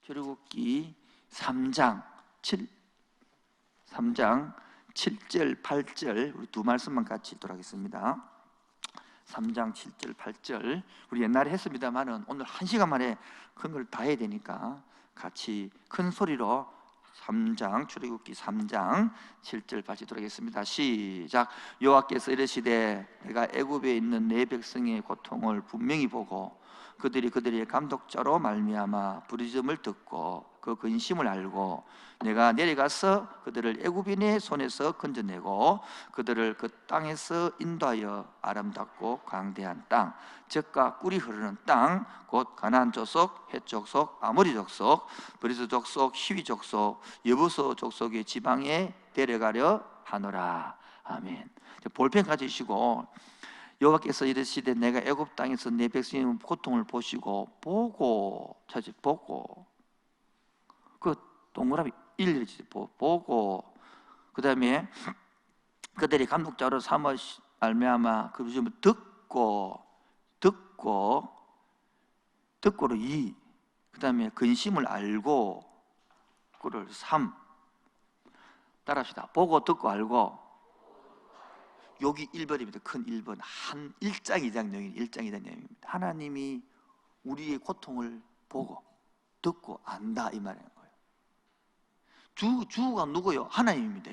출애굽기 3장 7절 8절 우리 두 말씀만 같이 읽도록 하겠습니다. 3장 7절 8절 우리 옛날에 했습니다만은 오늘 1시간 만에 큰 걸 다 해야 되니까 같이 큰 소리로 출애굽기 3장 7절 8절 들어가겠습니다. 시작. 여호와께서 이르시되 내가 애굽에 있는 내 백성의 고통을 분명히 보고 그들의 감독자로 말미암아 부르짖음을 듣고 그 근심을 알고 내가 내려가서 그들을 애굽인의 손에서 건져내고 그들을 그 땅에서 인도하여 아름답고 광대한 땅, 젖과 꿀이 흐르는 땅, 곧 가나안 족속, 헷 족속, 아모리 족속, 브리스 족속, 히위 족속, 여부서 족속의 지방에 데려가려 하노라. 아멘. 볼펜 가지시고 여호와께서 이르시되 내가 애굽 땅에서 내 백성의 고통을 보시고 보고 그 동그라미 일일이 보고 그 다음에 그들이 감독자로 삼아 말미암아 그 부르심을 듣고로 그 다음에 근심을 알고 그를 따라합시다. 보고 듣고 알고. 여기 1번입니다. 큰 1번. 1장 2장 내용입니다. 하나님이 우리의 고통을 보고 듣고 안다 이 말인 거예요. 주가 누구요? 하나님입니다.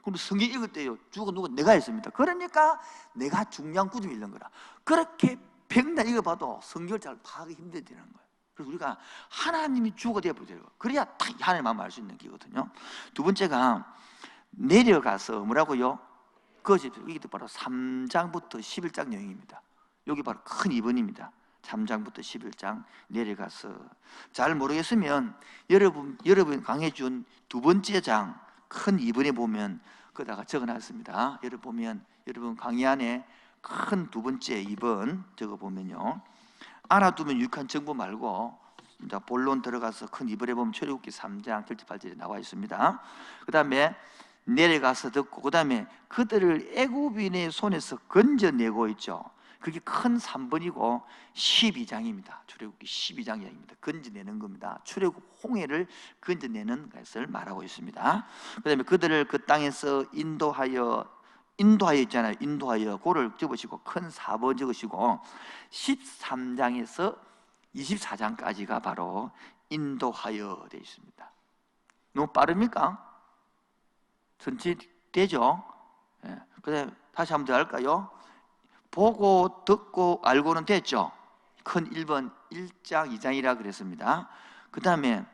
그럼 성경 읽을 때요, 주가 누구? 내가 했습니다. 그러니까 내가 중요한 구절을 읽는 거라. 그렇게 백날 읽어봐도 성경을 잘 파악이 힘들다는 거예요. 그래서 우리가 하나님이 주가 되어버려요. 그래야 딱 하나님 마음을 알 수 있는 거거든요. 두 번째가 내려가서 뭐라고요? 이게 바로 3장부터 11장 내용입니다. 여기 바로 큰 2번입니다. 3장부터 11장 내려가서 잘 모르겠으면 여러분 강해준 두 번째 장 큰 2번에 보면 거기다가 적어놨습니다. 여러분 강의 안에 큰 두 번째 2번 적어보면요, 알아두면 유익한 정보 말고 이제 본론 들어가서 큰 2번에 보면 출애굽기 3장 7절 8절에 나와 있습니다. 그 다음에 내려가서 듣고 그 다음에 그들을 애굽인의 손에서 건져내고 있죠. 그게 큰 3번이고 12장입니다. 출애굽기 12장 이야기입니다. 건져내는 겁니다. 출애굽 홍해를 건져내는 것을 말하고 있습니다. 그 다음에 그들을 그 땅에서 인도하여 있잖아요. 인도하여 고를 적으시고 큰 4번 적으시고 13장에서 24장까지가 바로 인도하여 되어 있습니다. 너무 빠릅니까? 전체 되죠? 예. 그 다음에 다시 한번 더 할까요? 보고 듣고 알고는 됐죠? 큰 1번 1장 2장이라 그랬습니다. 그 다음에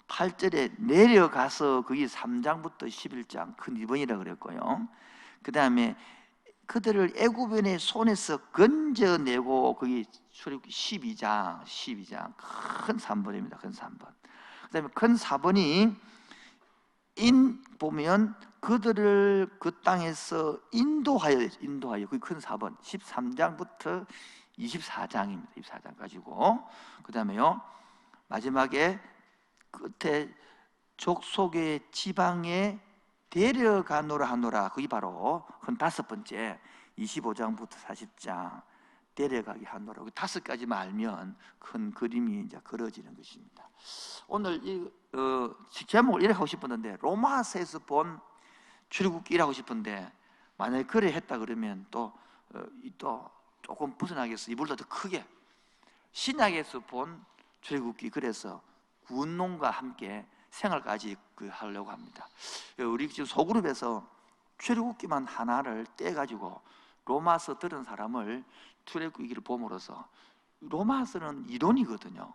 8절에 내려가서 그게 3장부터 11장 큰 2번이라 그랬고요. 그 다음에 그들을 애굽인의 손에서 건져내고 그게 출애굽기 12장 큰 3번입니다. 큰 3번. 그 다음에 큰 4번이 보면 그들을 그 땅에서 인도하여 그게 큰 4번 13장부터 24장입니다. 24장까지고 그 다음에요 마지막에 끝에 족속의 지방에 데려가노라 하노라 그게 바로 큰 5번째 25장부터 40장 데려가게 하노라. 5가지만 알면 큰 그림이 이제 그려지는 것입니다. 오늘 제목을 이렇게 하고 싶었는데 로마서에서 본 출애굽기를 하고 싶은데 만약에 그래 했다 그러면 또 조금 벗어나겠어. 이보다 더 크게 신약에서 본 출애굽기, 그래서 구원론과 함께 생활까지 하려고 합니다. 우리 지금 소그룹에서 출애굽기만 하나를 떼가지고 로마서 들은 사람을 출애굽기를 봄으로써, 로마서는 이론이거든요.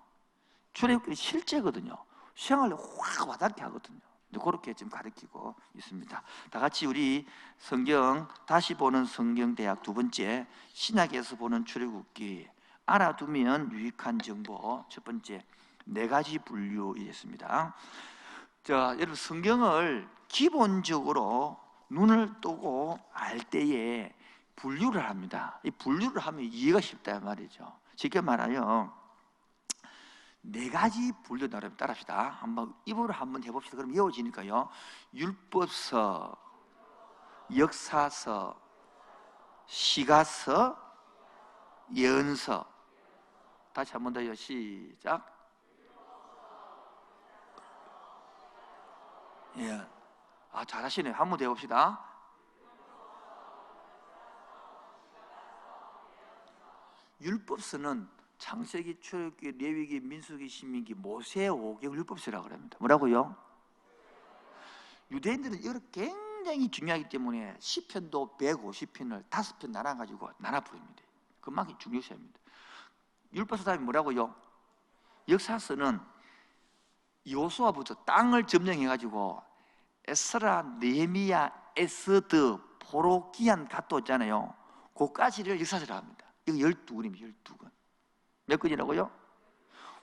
출애굽기는 실제거든요. 생활에 확 와닿게 하거든요. 그렇게 지금 가르치고 있습니다. 다 같이 우리 성경 다시 보는 성경대학 두 번째, 신약에서 보는 출애굽기, 알아두면 유익한 정보 첫 번째, 4가지 분류이겠습니다. 여러분 성경을 기본적으로 눈을 뜨고 알 때에 분류를 합니다. 이 분류를 하면 이해가 쉽다 말이죠. 쉽게 말하여 4가지 분류 나름 따라합시다. 한번 입으로 한번 해봅시다. 그럼 외워지니까요. 율법서, 역사서, 시가서, 예언서. 다시 한번 더요. 시작. 예. 아, 잘하시네요. 한번 더 해봅시다. 율법서는 창세기, 출애굽기, 레위기, 민수기, 신명기, 모세, 오경 율법서라고 합니다. 뭐라고요? 유대인들은 이걸 굉장히 중요하기 때문에 시편도 150편을 5편 나눠가지고 나눠 부릅니다. 그만큼 중요시합니다. 율법서 다음에 뭐라고요? 역사서는 여호수아부터 땅을 점령해가지고 에스라, 느헤미야, 에스드, 포로기안 갓도 있잖아요. 그까지를 역사서라 합니다. 이거 12권입니다. 12권. 몇 권이라고요?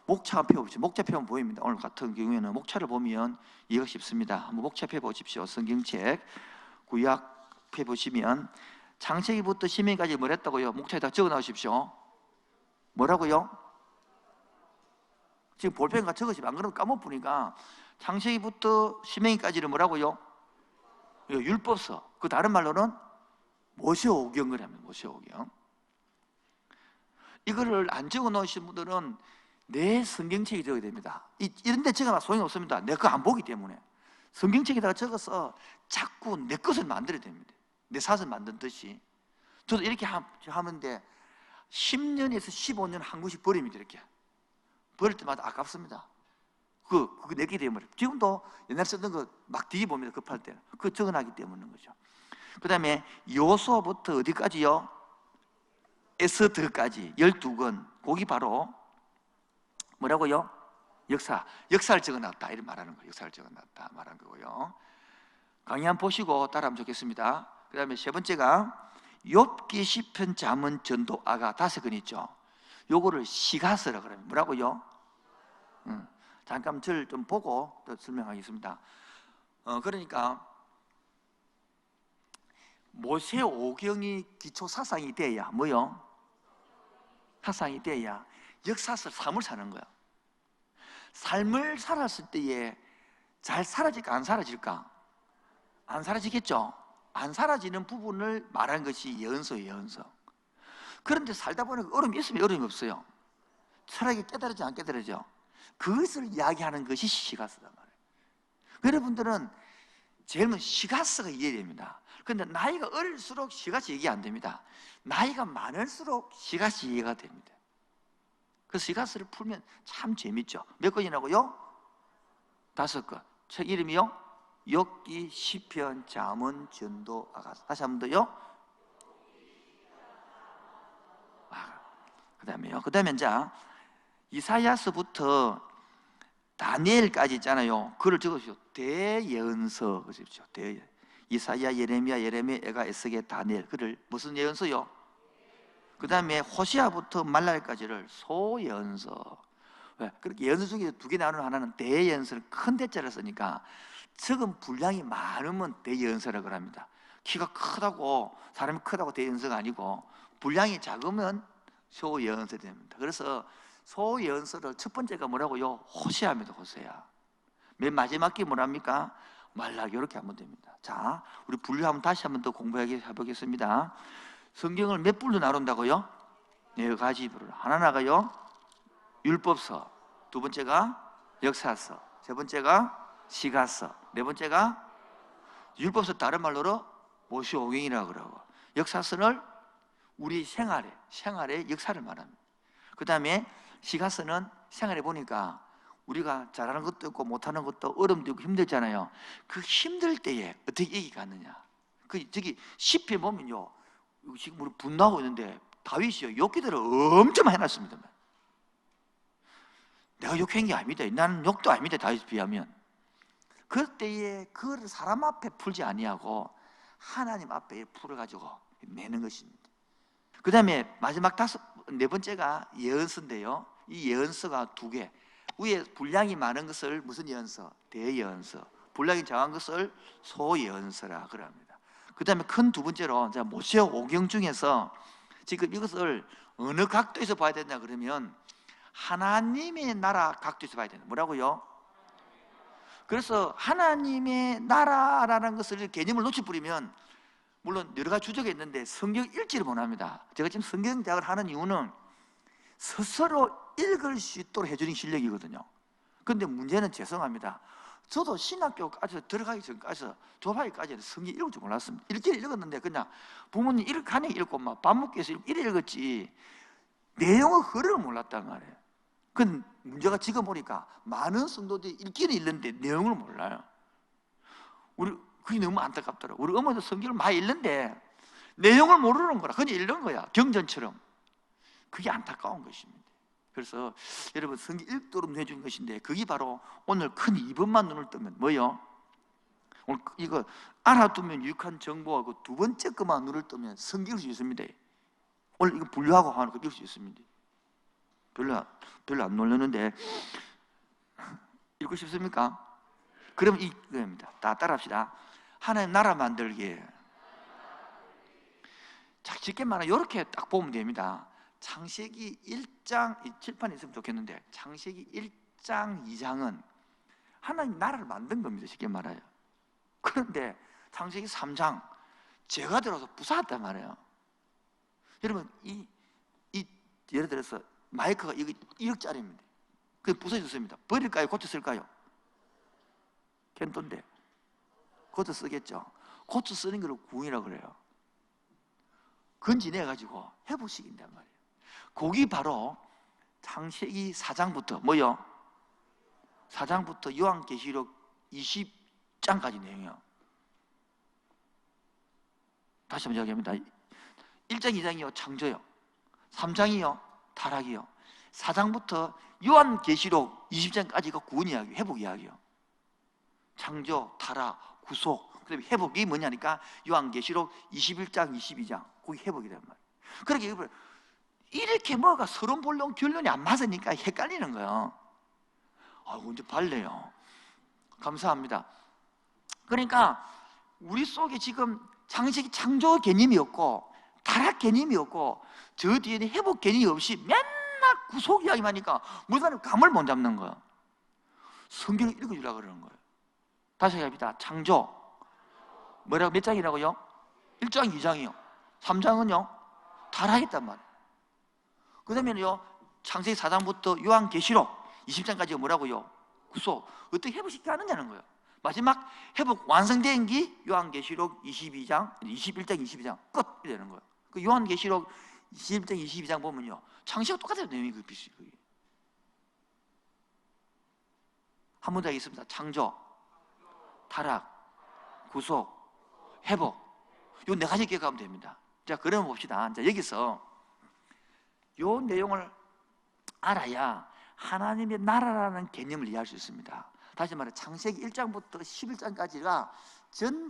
목차가 펴보십시오. 목차 펴면 보입니다. 오늘 같은 경우에는 목차를 보면 이해가 쉽습니다. 한번 목차 펴보십시오. 성경책 구약 펴보시면 창세기부터 신명기까지 뭘 했다고요? 목차에다 적어 나오십시오. 뭐라고요? 지금 볼펜과 적으시면 안 그러면 까먹으니까 창세기부터 신명기까지는 뭐라고요? 율법서. 그 다른 말로는 모세오경을 합니다. 모세오경. 이거를 안 적어 놓으신 분들은 내 성경책에 적어야 됩니다. 이런 데 적어놔 소용이 없습니다. 내 거 안 보기 때문에. 성경책에다가 적어서 자꾸 내 것을 만들어야 됩니다. 내 사설 만든 듯이. 저도 이렇게 하면 돼. 10년에서 15년 한 권씩 버립니다. 이렇게 버릴 때마다 아깝습니다. 그거 내게 되면 지금도 옛날 쓰던 거 막 뒤집어봅니다. 급할 때. 그거 적어놨기 때문인 거죠. 그 다음에 여호수아부터 어디까지요? 에스더까지 12권. 거기 바로 뭐라고요? 역사를 적어놨다 이런 말하는 거예요. 역사를 적어놨다 말하는 거고요. 강의 한번 보시고 따라하면 좋겠습니다. 그 다음에 세 번째가 욥기, 시편, 잠언, 전도, 아가 5권 있죠. 요거를 시가서라고 그래요. 뭐라고요? 잠깐 저를 좀 보고 또 설명하겠습니다. 그러니까 모세 오경이 기초 사상이 돼야 뭐요? 사상이 돼야 역사서 삶을 사는 거야. 삶을 살았을 때에 잘 사라질까 안 사라질까? 안 사라지겠죠? 안 사라지는 부분을 말하는 것이 예언서예요. 예언서. 그런데 살다 보니까 어려움이 있으면 어려움이 없어요. 철학이 깨달아지지 안 깨달아져. 그것을 이야기하는 것이 시가서단 말이에요. 여러분들은 제일 먼저 시가서가 이해됩니다. 그런데 나이가 어릴수록 시가서 얘기 안 됩니다. 나이가 많을수록 시가서 이해가 됩니다. 그 시가서를 풀면 참 재밌죠. 몇 권이라고요? 5권. 책 이름이요? 욥기, 시편, 잠언, 전도, 아가. 다시 한 번 더요. 그 다음에 이제 이사야서부터 다니엘까지 있잖아요. 그걸 적으시오. 대예언서. 그러십시오. 이사야, 예레미야, 에가, 에스겔, 다니엘. 그를 무슨 예언서요? 그 다음에 호시아부터 말라기까지를 소예언서. 왜? 그렇게 예언서 중에 2개 나누는 하나는 대예언서를 큰 대자를 쓰니까 적은 분량이 많으면 대예언서라고 합니다. 키가 크다고 사람이 크다고 대예언서가 아니고 분량이 작으면 소예언서 됩니다. 그래서 소예언서를 첫 번째가 뭐라고요? 호세아입니다. 호세아. 맨 마지막 게 뭐랍니까? 말라기. 이렇게 하면 됩니다. 자, 우리 분류하면 다시 한번 더 공부해보겠습니다. 성경을 몇 부로 나눈다고요? 4가지로. 하나 나가요? 율법서. 2번째가 역사서. 3번째가 시가서. 4번째가 율법서 다른 말로로 모세오경이라고 그러고, 역사서는 우리 생활의 역사를 말합니다. 그 다음에 시가서는 생활해 보니까 우리가 잘하는 것도 있고 못하는 것도 어려움도 있고 힘들잖아요. 그 힘들 때에 어떻게 얘기가 하느냐. 저기 시편 보면요, 지금 우리 분노하고 있는데 다윗이요 욕기들을 엄청 많이 해놨습니다. 내가 욕한 게 아닙니다. 나는 욕도 아닙니다. 다윗에 비하면. 그때에 그걸 사람 앞에 풀지 아니하고 하나님 앞에 풀어가지고 내는 것입니다. 그 다음에 마지막 4번째가 예언서인데요, 이 예언서가 2개. 위에 분량이 많은 것을 무슨 예언서? 대예언서. 분량이 작은 것을 소예언서라 그럽니다. 그 다음에 큰 2번째로 모세오경 중에서 지금 이것을 어느 각도에서 봐야 되냐 그러면 하나님의 나라 각도에서 봐야 된다. 뭐라고요? 그래서 하나님의 나라라는 것을 개념을 놓쳐버리면, 물론 여러 가지 주제가 있는데 성경 읽지를 못합니다. 제가 지금 성경 대학을 하는 이유는 스스로 읽을 수 있도록 해주는 실력이거든요. 그런데 문제는 죄송합니다. 저도 신학교까지 들어가기 전까지 졸업하기까지는 성경 읽을 줄 몰랐습니다. 읽기를 읽었는데 그냥 부모님 이렇게 하니 읽고 막 밥 먹기 위해서 이래 읽었지 내용의 흐름을 몰랐단 말이에요. 그 문제가 지금 보니까 많은 성도들이 읽기는 읽는데 내용을 몰라요. 그게 너무 안타깝더라고요. 우리 어머니도 성경을 많이 읽는데 내용을 모르는 거라. 그냥 읽는 거야. 경전처럼. 그게 안타까운 것입니다. 그래서 여러분 성경 읽도록 해준 것인데 그게 바로 오늘 큰 2번만 눈을 뜨면 뭐요? 오늘 이거 알아두면 유익한 정보하고 두 번째 것만 눈을 뜨면 성경 읽을 수 있습니다. 오늘 이거 분류하고 하는 거 읽을 수 있습니다. 별로 안 놀랐는데 읽고 싶습니까? 그럼 이겁니다. 다 따라합시다. 하나님 나라 만들기. 자, 쉽게 말하면 이렇게 딱 보면 됩니다. 창세기 1장, 칠판에 있으면 좋겠는데 창세기 1장, 2장은 하나님 나라를 만든 겁니다. 쉽게 말해요. 그런데 창세기 3장 죄가 들어서 부사했단 말이에요. 여러분 예를 들어서 마이크가 이거 1억짜리입니다. 그게 부서졌습니다. 버릴까요? 고쳐 쓸까요? 캔돈데 고쳐 쓰겠죠. 고쳐 쓰는 걸 구원이라고 그래요. 건지내가지고 회복시킨단 말이에요. 거기 바로 창세기 4장부터 뭐요? 4장부터 요한계시록 20장까지 내용이요. 다시 한번 이야기합니다. 1장, 2장이요 창조요, 3장이요 타락이요, 4장부터 요한계시록 20장까지가 구원 이야기, 회복 이야기요. 창조, 타락, 구속, 그다음에 회복이 뭐냐니까 요한계시록 21장, 22장 거기 회복이란 말이에요. 그러니까 이렇게 뭐가 서론 본론 결론이 안 맞으니까 헷갈리는 거예요. 언제 발래요? 감사합니다. 그러니까 우리 속에 지금 창세기 창조 개념이 없고 타락 개념이 없고 저 뒤에는 회복 개념이 없이 맨날 구속 이야기만 하니까 무슨 감을 못 잡는 거예요. 성경을 읽어주려고 그러는 거예요. 다시 얘기합니다. 창조 뭐라고 몇 장이라고요? 1장, 2장이요. 3장은요 타락했단 말이에요. 그 다음에는요 창세기 4장부터 요한계시록 20장까지가 뭐라고요? 구속. 어떻게 회복시켜 하느냐는 거예요. 마지막 회복 완성된 게 요한계시록 22장, 21장, 22장 끝 이러는 거예요. 그 요한계시록 21장, 22장 보면요 창세기와 똑같은 내용이 그 비슷해요. 한 번 더 하겠습니다. 창조, 타락, 구속, 회복. 요 네 가지 기억하면 됩니다. 자, 그러면 봅시다. 자, 여기서 요 내용을 알아야 하나님의 나라라는 개념을 이해할 수 있습니다. 다시 말해 창세기 1장부터 11장까지가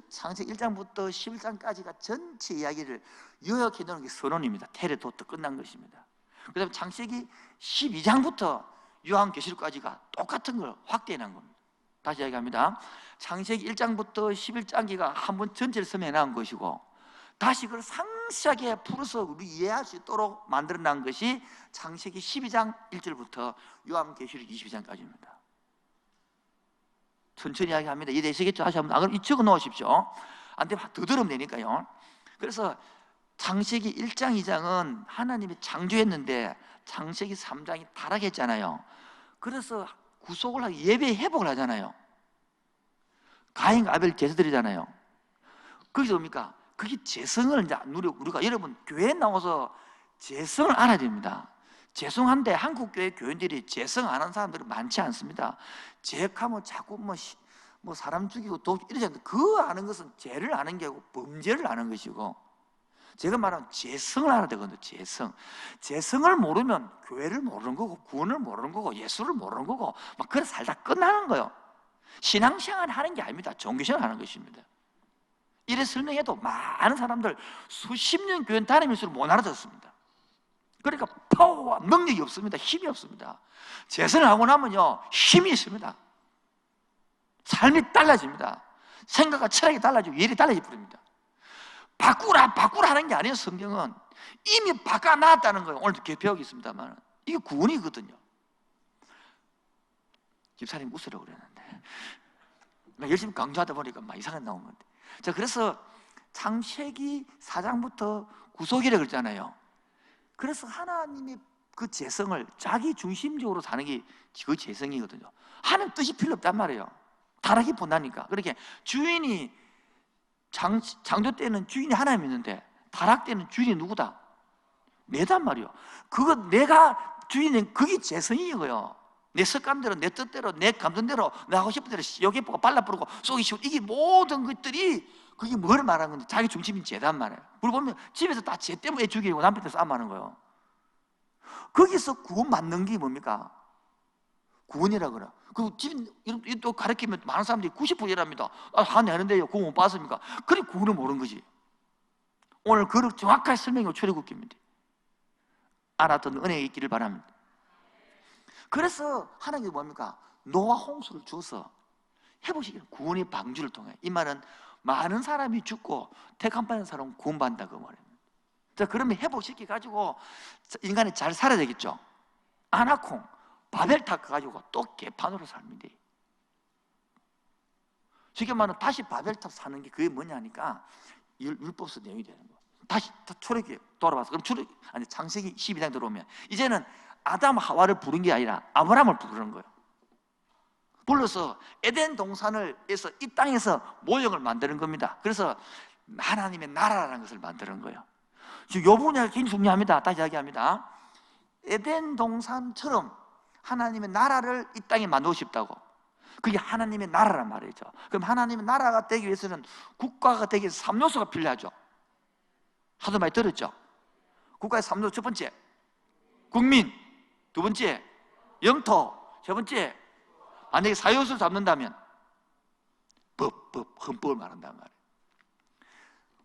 창세기 1장부터 11장까지가 전체 이야기를 요약해 놓은 게 서론입니다. 테레도트 끝난 것입니다. 그 다음에 창세기 12장부터 요한계시록까지가 똑같은 걸 확대해 놓은 겁니다. 다시 이야기합니다. 창세기 1장부터 11장기가 한번 전체를 설명해 놓은 것이고 다시 그걸 상세하게 풀어서 우리 이해할 수 있도록 만들어 놓은 것이 창세기 12장 1절부터 요한계시록 22장까지입니다. 천천히 이야기합니다. 이해되시겠죠? 다시 한번. 그럼 적어 놓으십시오. 안 되면 더 들으면 되니까요. 그래서 창세기 1장, 2장은 하나님이 창조했는데 창세기 3장이 타락했잖아요. 그래서 구속을 하고 예배 회복을 하잖아요. 가인과 아벨 제사 드리잖아요. 거기서 뭡니까? 그게 재성을 이제 우리가 여러분 교회에 나와서 재성을 알아야 됩니다. 죄송한데 한국 교회 교인들이 재성 안 하는 사람들은 많지 않습니다. 죄악하면 자꾸 뭐 사람 죽이고 이러지 않는데 그 아는 것은 죄를 아는 게 아니고 범죄를 아는 것이고 제가 말하면 재성을 알아야 되거든요. 재성을 모르면 교회를 모르는 거고 구원을 모르는 거고 예수를 모르는 거고 막 그래 살다 끝나는 거예요. 신앙생활 하는 게 아닙니다. 종교생활 하는 것입니다. 이래 설명해도 많은 사람들 수십 년 교회 다니면서 못 알아듣습니다. 그러니까 파워와 능력이 없습니다. 힘이 없습니다. 재선을 하고 나면요 힘이 있습니다. 삶이 달라집니다. 생각과 철학이 달라지고 일이 달라져 버립니다. 바꾸라 하는 게 아니에요. 성경은 이미 바꿔놨다는 거예요. 오늘도 개표하고 있습니다만 이게 구원이거든요. 집사님 웃으려고 그랬는데 열심히 강조하다 보니까 막 이상하게 나온 건데. 자, 그래서 창세기 4장부터 구속이라고 그랬잖아요. 그래서 하나님의 그 재성을 자기 중심적으로 사는 게 그 재성이거든요. 하나님 뜻이 필요 없단 말이에요. 타락이 본다니까. 그렇게 주인이 창조 때는 주인이 하나님이었는데 타락 때는 주인이 누구다? 내단 말이요. 그거 내가 주인은 그게 재성이고요. 내 습관대로, 내 뜻대로, 내 감정대로, 내 하고 싶은 대로 여기 보고 발라 부르고 쏘기 쉬운 이게 모든 것들이 그게 뭘 말하는 건데 자기 중심인 죄단 말이에요. 그리고 보면 집에서 다 죄 때문에 죽이고 남편한테 싸움하는 거예요. 거기서 구원받는 게 뭡니까? 구원이라 그래. 그 집, 또 가르치면 많은 사람들이 90% 이랍니다. 하는데요. 구원 못 받습니까? 그래, 구원을 모르는 거지. 오늘 그걸 정확하게 설명해 출애굽기입니다. 알았던 은혜가 있기를 바랍니다. 그래서 하나님이 뭡니까? 노아 홍수를 주어서 해보시길 구원의 방주를 통해. 이 말은 많은 사람이 죽고 택함 받는 사람은 구원받는다 그 말입니다. 자, 그러면 회복시켜 가지고 인간이 잘 살아야 되겠죠. 아나콩, 바벨탑 가지고 또 개판으로 살면 돼. 쉽게 말하면 다시 바벨탑 사는 게 그게 뭐냐니까 율법서 내용이 되는 거예요. 다시 출애굽기 돌아와서 그럼 창세기 12장 들어오면 이제는 아담 하와를 부른 게 아니라 아브라함을 부르는 거예요. 불러서 에덴 동산을 해서 이 땅에서 모형을 만드는 겁니다. 그래서 하나님의 나라라는 것을 만드는 거예요. 지금 이 부분이 굉장히 중요합니다. 다시 이야기합니다. 에덴 동산처럼 하나님의 나라를 이 땅에 만들고 싶다고. 그게 하나님의 나라란 말이죠. 그럼 하나님의 나라가 되기 위해서는 국가가 되기 위해서 3요소가 필요하죠. 하도 많이 들었죠. 국가의 3요소, 첫 번째 국민, 두 번째 영토, 세 번째 만약에 4요소를 잡는다면 헌법을 말한단 말이에요.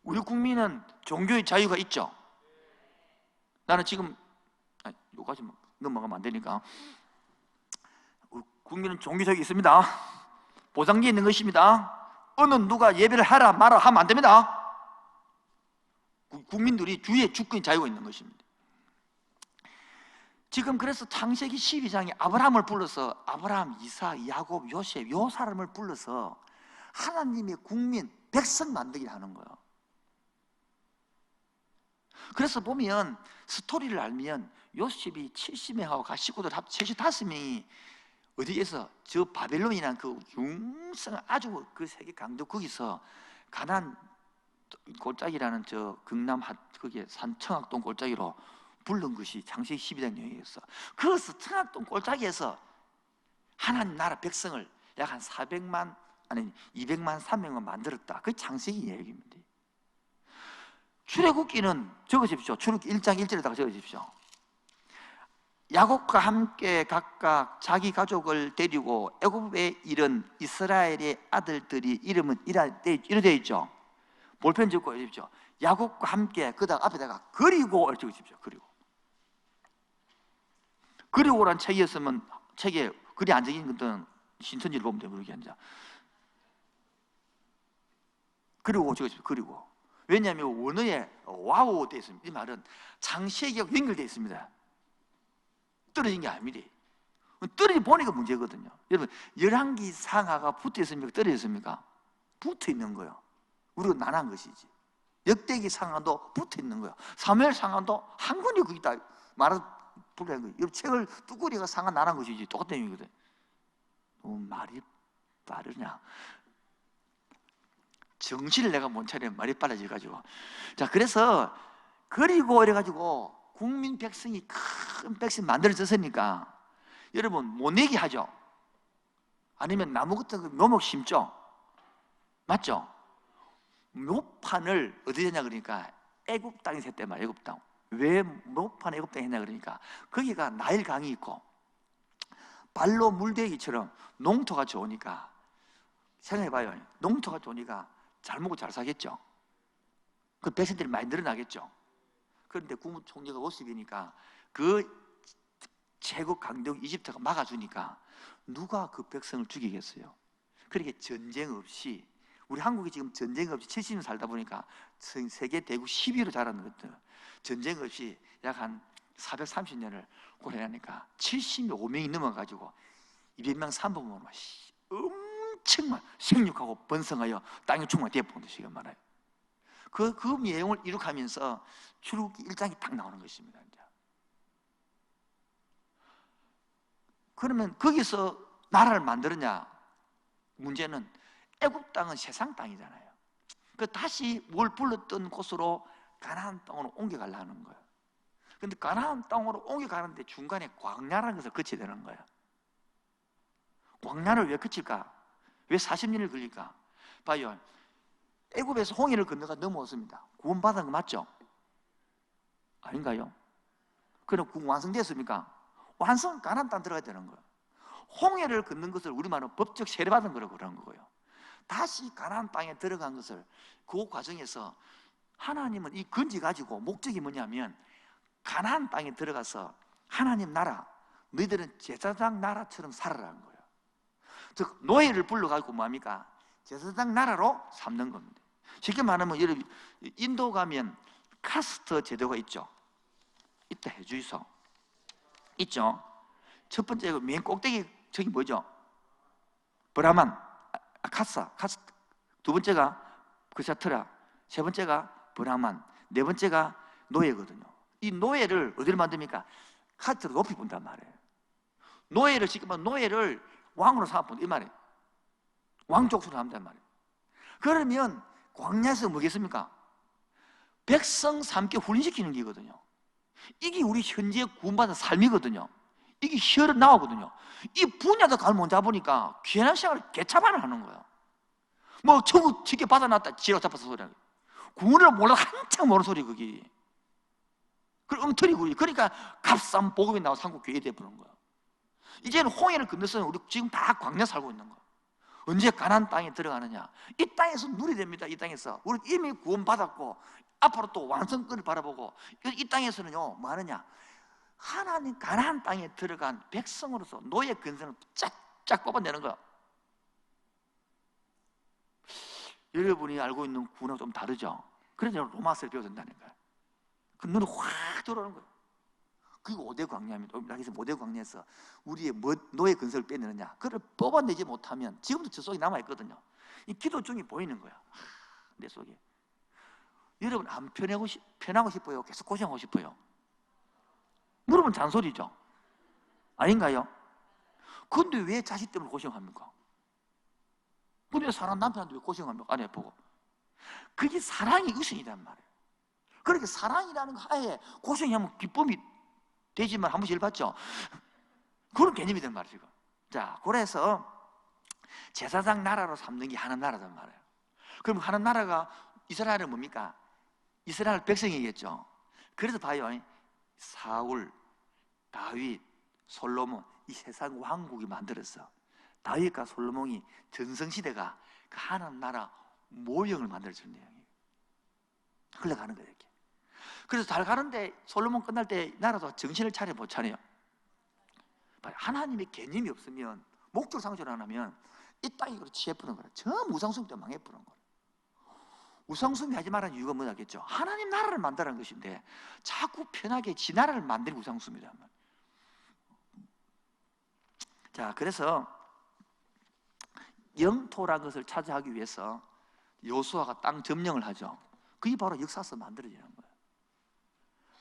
우리 국민은 종교의 자유가 있죠. 나는 지금 요까지 넘어가면 안 되니까 우리 국민은 종교 자유가 있습니다. 보장되어 있는 것입니다. 어느 누가 예배를 하라 마라 하면 안 됩니다. 국민들이 주의 주권의 자유가 있는 것입니다. 지금 그래서 창세기 12장에 아브라함을 불러서 아브라함, 이삭, 야곱, 요셉 요 사람을 불러서 하나님의 국민, 백성 만들게 하는 거예요. 그래서 보면 스토리를 알면 요셉이 70명하고 식구들 75명이 어디에서 저 바벨론이라는 그 융성 아주 그 세계 강도 거기서 가나안 골짜기라는 저 경남 거기에 산청학동 골짜기로 부른 것이 창세기 12장 내용이었어. 그래서 청학동 골짜기에서 하나님 나라 백성을 약 한 400만 아니 200만 300만 만들었다. 그게 창세기 얘기입니다. 출애굽기는 적으십시오. 출애굽기 1장 1절에다가 적으십시오. 야곱과 함께 각각 자기 가족을 데리고 애굽에 이른 이스라엘의 아들들이 이름은 이렇게 되어 있죠. 볼펜 적고 해주십시오. 야곱과 함께 그다음 앞에다가 그리고 이렇게 적으십시오. 그리고란 책이었으면 책에 글이 안 적인 것들은 신천지를 보면 돼요. 그렇게 앉아. 그리고 적으십시오. 그리고 왜냐하면 원어에 와우 되어 있습니다. 이 말은 창세기하고 연결되어 있습니다. 떨어진 게 아닙니다. 떨어져 보니까 문제거든요. 여러분, 열왕기 상하가 붙어 있습니까? 떨어져 있습니까? 붙어 있는 거예요. 우리가 나난 것이지. 역대기 상하도 붙어 있는 거예요. 사무엘 상하도 한 권이 거기다 말아서 불러낸 거예요. 이 책을 뚜꾸리가 상하 나난 것이지. 똑같은 의미거든. 말이 빠르냐? 정신을 내가 못 차려 말이 빨라져가지고. 자, 그래서 그리고 이래가지고 국민 백성이 큰 백성 만들어졌으니까 여러분 모내기 하죠. 아니면 나무 같은 거 묘목 심죠. 맞죠? 묘판을 어디 했냐 그러니까 애굽 땅에 샜단 말이에요. 애굽 땅. 왜 묘판 애굽 땅에 했냐 그러니까 거기가 나일 강이 있고 발로 물대기처럼 농토가 좋으니까 생각해봐요. 농토가 좋으니까 잘 먹고 잘 사겠죠. 그 백성들이 많이 늘어나겠죠. 그런데 국무총리가 모습이니까 그 최고 강대국 이집트가 막아주니까 누가 그 백성을 죽이겠어요? 그렇게 전쟁 없이 우리 한국이 지금 전쟁 없이 70년 살다 보니까 세계 대국 10위로 자라는 것들 전쟁 없이 약 한 430년을 고려하니까 75명이 넘어가지고 200명 산범으로 엄청 생육하고 번성하여 땅이 충만되어 보는 시간 말아요. 그 내용을 이룩하면서 출애굽기 1장이 딱 나오는 것입니다. 이제. 그러면 거기서 나라를 만들었냐? 문제는 애굽 땅은 세상 땅이잖아요. 그 다시 뭘 불렀던 곳으로 가나안 땅으로 옮겨가려는 거예요. 근데 가나안 땅으로 옮겨가는데 중간에 광야라는 것을 거쳐야 되는 거예요. 광야를 왜 거칠까? 왜 40년을 걸릴까? 봐요. 애굽에서 홍해를 건너가 넘어왔습니다. 구원받은 거 맞죠? 아닌가요? 그럼 구원 완성됐습니까? 완성 가나안 땅 들어가야 되는 거예요. 홍해를 걷는 것을 우리말은 법적 세례받은 거라고 그러는 거예요. 다시 가나안 땅에 들어간 것을 그 과정에서 하나님은 이 건지 가지고 목적이 뭐냐면 가나안 땅에 들어가서 하나님 나라, 너희들은 제사장 나라처럼 살아라는 거예요. 즉 노예를 불러가지고 뭐합니까? 제사장 나라로 삼는 겁니다. 쉽게 말하면 여러분 인도 가면 카스트 제도가 있죠. 있다 해주이소. 있죠. 첫 번째 맨 꼭대기 저기 뭐죠? 브라만, 카스. 두 번째가 그샤트라, 세 번째가 브라만, 네 번째가 노예거든요. 이 노예를 어디로 만듭니까? 카스트로 높이 본단 말이에요. 노예를 쉽게 말하면 노예를 왕으로 삼아본다 이 말이에요. 왕족수로 한단 말이에요. 그러면 광야에서 뭐겠습니까? 백성 삼게 훈련시키는 게거든요. 이게 우리 현재 구원받은 삶이거든요. 이게 혈은 나오거든요. 이 분야도 갈 못 잡으니까 귀한 생활을 개차반을 하는 거예요. 뭐 천국 쉽게 받아놨다 지라고 잡아서 소리 하고 구원을 몰라 한창 모르는 소리 그게. 그걸 엉터리 구리. 그러니까 값싼 복음이 나와 한국교회 돼버린 거예요. 이제는 홍해를 건너서 우리 지금 다 광야 살고 있는 거예요. 언제 가나안 땅에 들어가느냐? 이 땅에서 누리 됩니다. 이 땅에서 우리 이미 구원받았고 앞으로 또 완성권을 바라보고 이 땅에서는요 뭐 하느냐? 하나님 가나안 땅에 들어간 백성으로서 노예 근성을 쫙쫙 뽑아내는 거예요. 여러분이 알고 있는 구원하고 좀 다르죠? 그래서 로마서를 배워야 된다는 거예요. 그 눈이 확 들어오는 거예요. 그리고 5대 광야입니다. 여기서 5대 광야에서 우리의 노예 근성을 빼내느냐? 그걸 뽑아내지 못하면 지금도 저 속에 남아있거든요. 이 기도 중이 보이는 거야. 내 속에. 여러분 안 편하고 싶어요? 계속 고생하고 싶어요? 물으면 잔소리죠. 아닌가요? 근데 왜 자식 때문에 고생합니까? 근데 사람 남편한테 왜 고생합니까? 아내 보고. 그게 사랑이 우선이란 말이에요. 그렇게 사랑이라는 거 하에 고생이 하면 기쁨이 되지만 한 번씩 봤죠? 그런 개념이 된 말이에요. 자, 그래서 제사장 나라로 삼는 게 하나님 나라단 말이에요. 그럼 하나님 나라가 이스라엘은 뭡니까? 이스라엘 백성이겠죠. 그래서 봐요. 사울, 다윗, 솔로몬 이 세상 왕국이 만들었어. 다윗과 솔로몬이 전성시대가 그 하나님 나라 모형을 만들어주는 내용이에요. 흘러가는 거예요 이렇게. 그래서 잘 가는데 솔로몬 끝날 때 나라도 정신을 차려 못 차려요. 하나님의 개념이 없으면 목적 상실 안 하면 이 땅이 취해버린 거예요. 저 우상숭배 때문에 망해버린 거예요. 우상숭배 하지 말라는 이유가 뭐냐겠죠. 하나님 나라를 만들라는 것인데 자꾸 편하게 지 나라를 만드는 우상숭배란 말이에요. 자, 그래서 영토라는 것을 차지하기 위해서 여호수아가 땅 점령을 하죠. 그게 바로 역사서 만들어지는 거예요.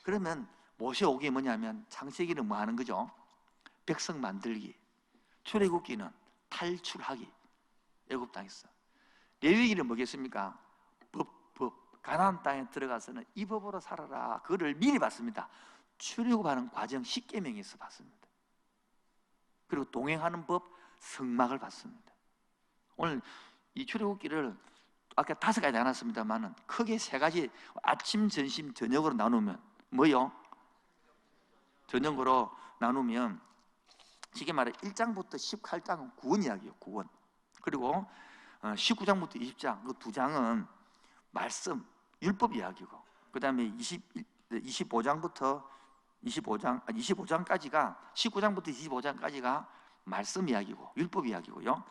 그러면 모세오기 뭐냐면 창세기는 뭐 하는 거죠? 백성 만들기. 출애굽기는 탈출하기. 애굽 땅에서. 레위기는 뭐겠습니까? 법. 가나안 땅에 들어가서는 이 법으로 살아라. 그거를 미리 봤습니다. 출애굽하는 과정 10계명에서 봤습니다. 그리고 동행하는 법 성막을 봤습니다. 오늘 이 출애굽기를 아까 5가지 나눴습니다만은 크게 3가지 아침, 점심, 저녁으로 나누면 뭐요? 저녁으로 나누면 쉽게 말해 1장부터 18장은 구원 이야기예요. 구원. 그리고 19장부터 20장 그 2장은 말씀, 율법 이야기고 그 다음에 25장까지가 19장부터 25장까지가 말씀 이야기고 율법 이야기고요.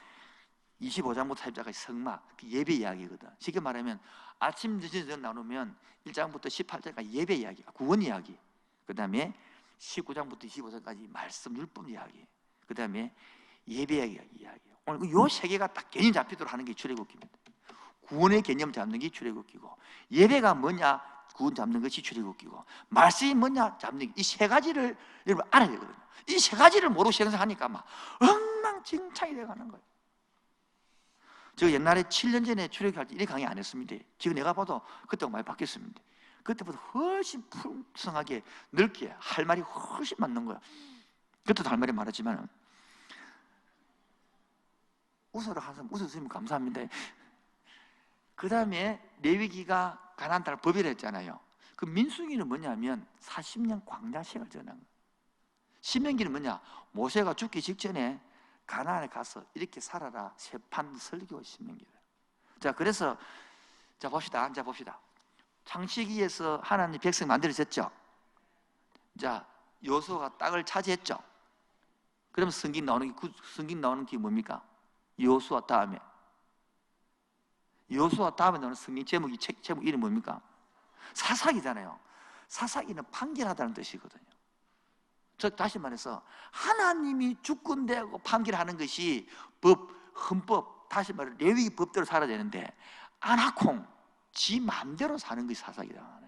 25장부터 40장까지 성막, 예배 이야기거든. 쉽게 말하면 아침, 저녁 나누면 1장부터 18장까지 예배 이야기, 구원 이야기. 그 다음에 19장부터 25장까지 말씀, 율법 이야기. 그 다음에 예배 이야기. 오늘 이 3개가 딱 개념 잡히도록 하는 게 출애굽기입니다. 구원의 개념 잡는 게 출애굽기고, 예배가 뭐냐 구원 잡는 것이 출애굽기고, 말씀이 뭐냐 잡는 게 이 3가지를 여러분 알아야 되거든요. 이 3가지를 모르고 생각하니까 막 엉망진창이 돼가는 거예요. 저 옛날에 7년 전에 출애굽할 때 이렇게 강의 안 했습니다. 지금 내가 봐도 그때가 많이 바뀌었습니다. 그때보다 훨씬 풍성하게 넓게 할 말이 훨씬 많는 거야. 그때도 할 말이 많았지만 웃어라 하면 웃었으면 감사합니다. 그 다음에 레위기가 가나안 땅을 법이라 했잖아요. 그 민수기는 뭐냐면 40년 광야 생활을 전한 거예요. 신명기는 뭐냐? 모세가 죽기 직전에 가나안에 가서 이렇게 살아라 세판 설교 신명기예요. 자, 그래서 자 봅시다. 앉아 봅시다. 창세기에서 하나님 백성 만들어졌죠. 자, 여호수아가 땅을 차지했죠. 그러면 성경 나오는 게 뭡니까? 여호수아 다음에 나오는 성경 제목이 제목 이름이 뭡니까? 사사기잖아요. 사사기는 판결하다는 뜻이거든요. 즉 다시 말해서 하나님이 주권되고 판결하는 것이 법, 헌법, 다시 말해 레위기 법대로 살아야 되는데 아나콩 지 마음대로 사는 것이 사사기다.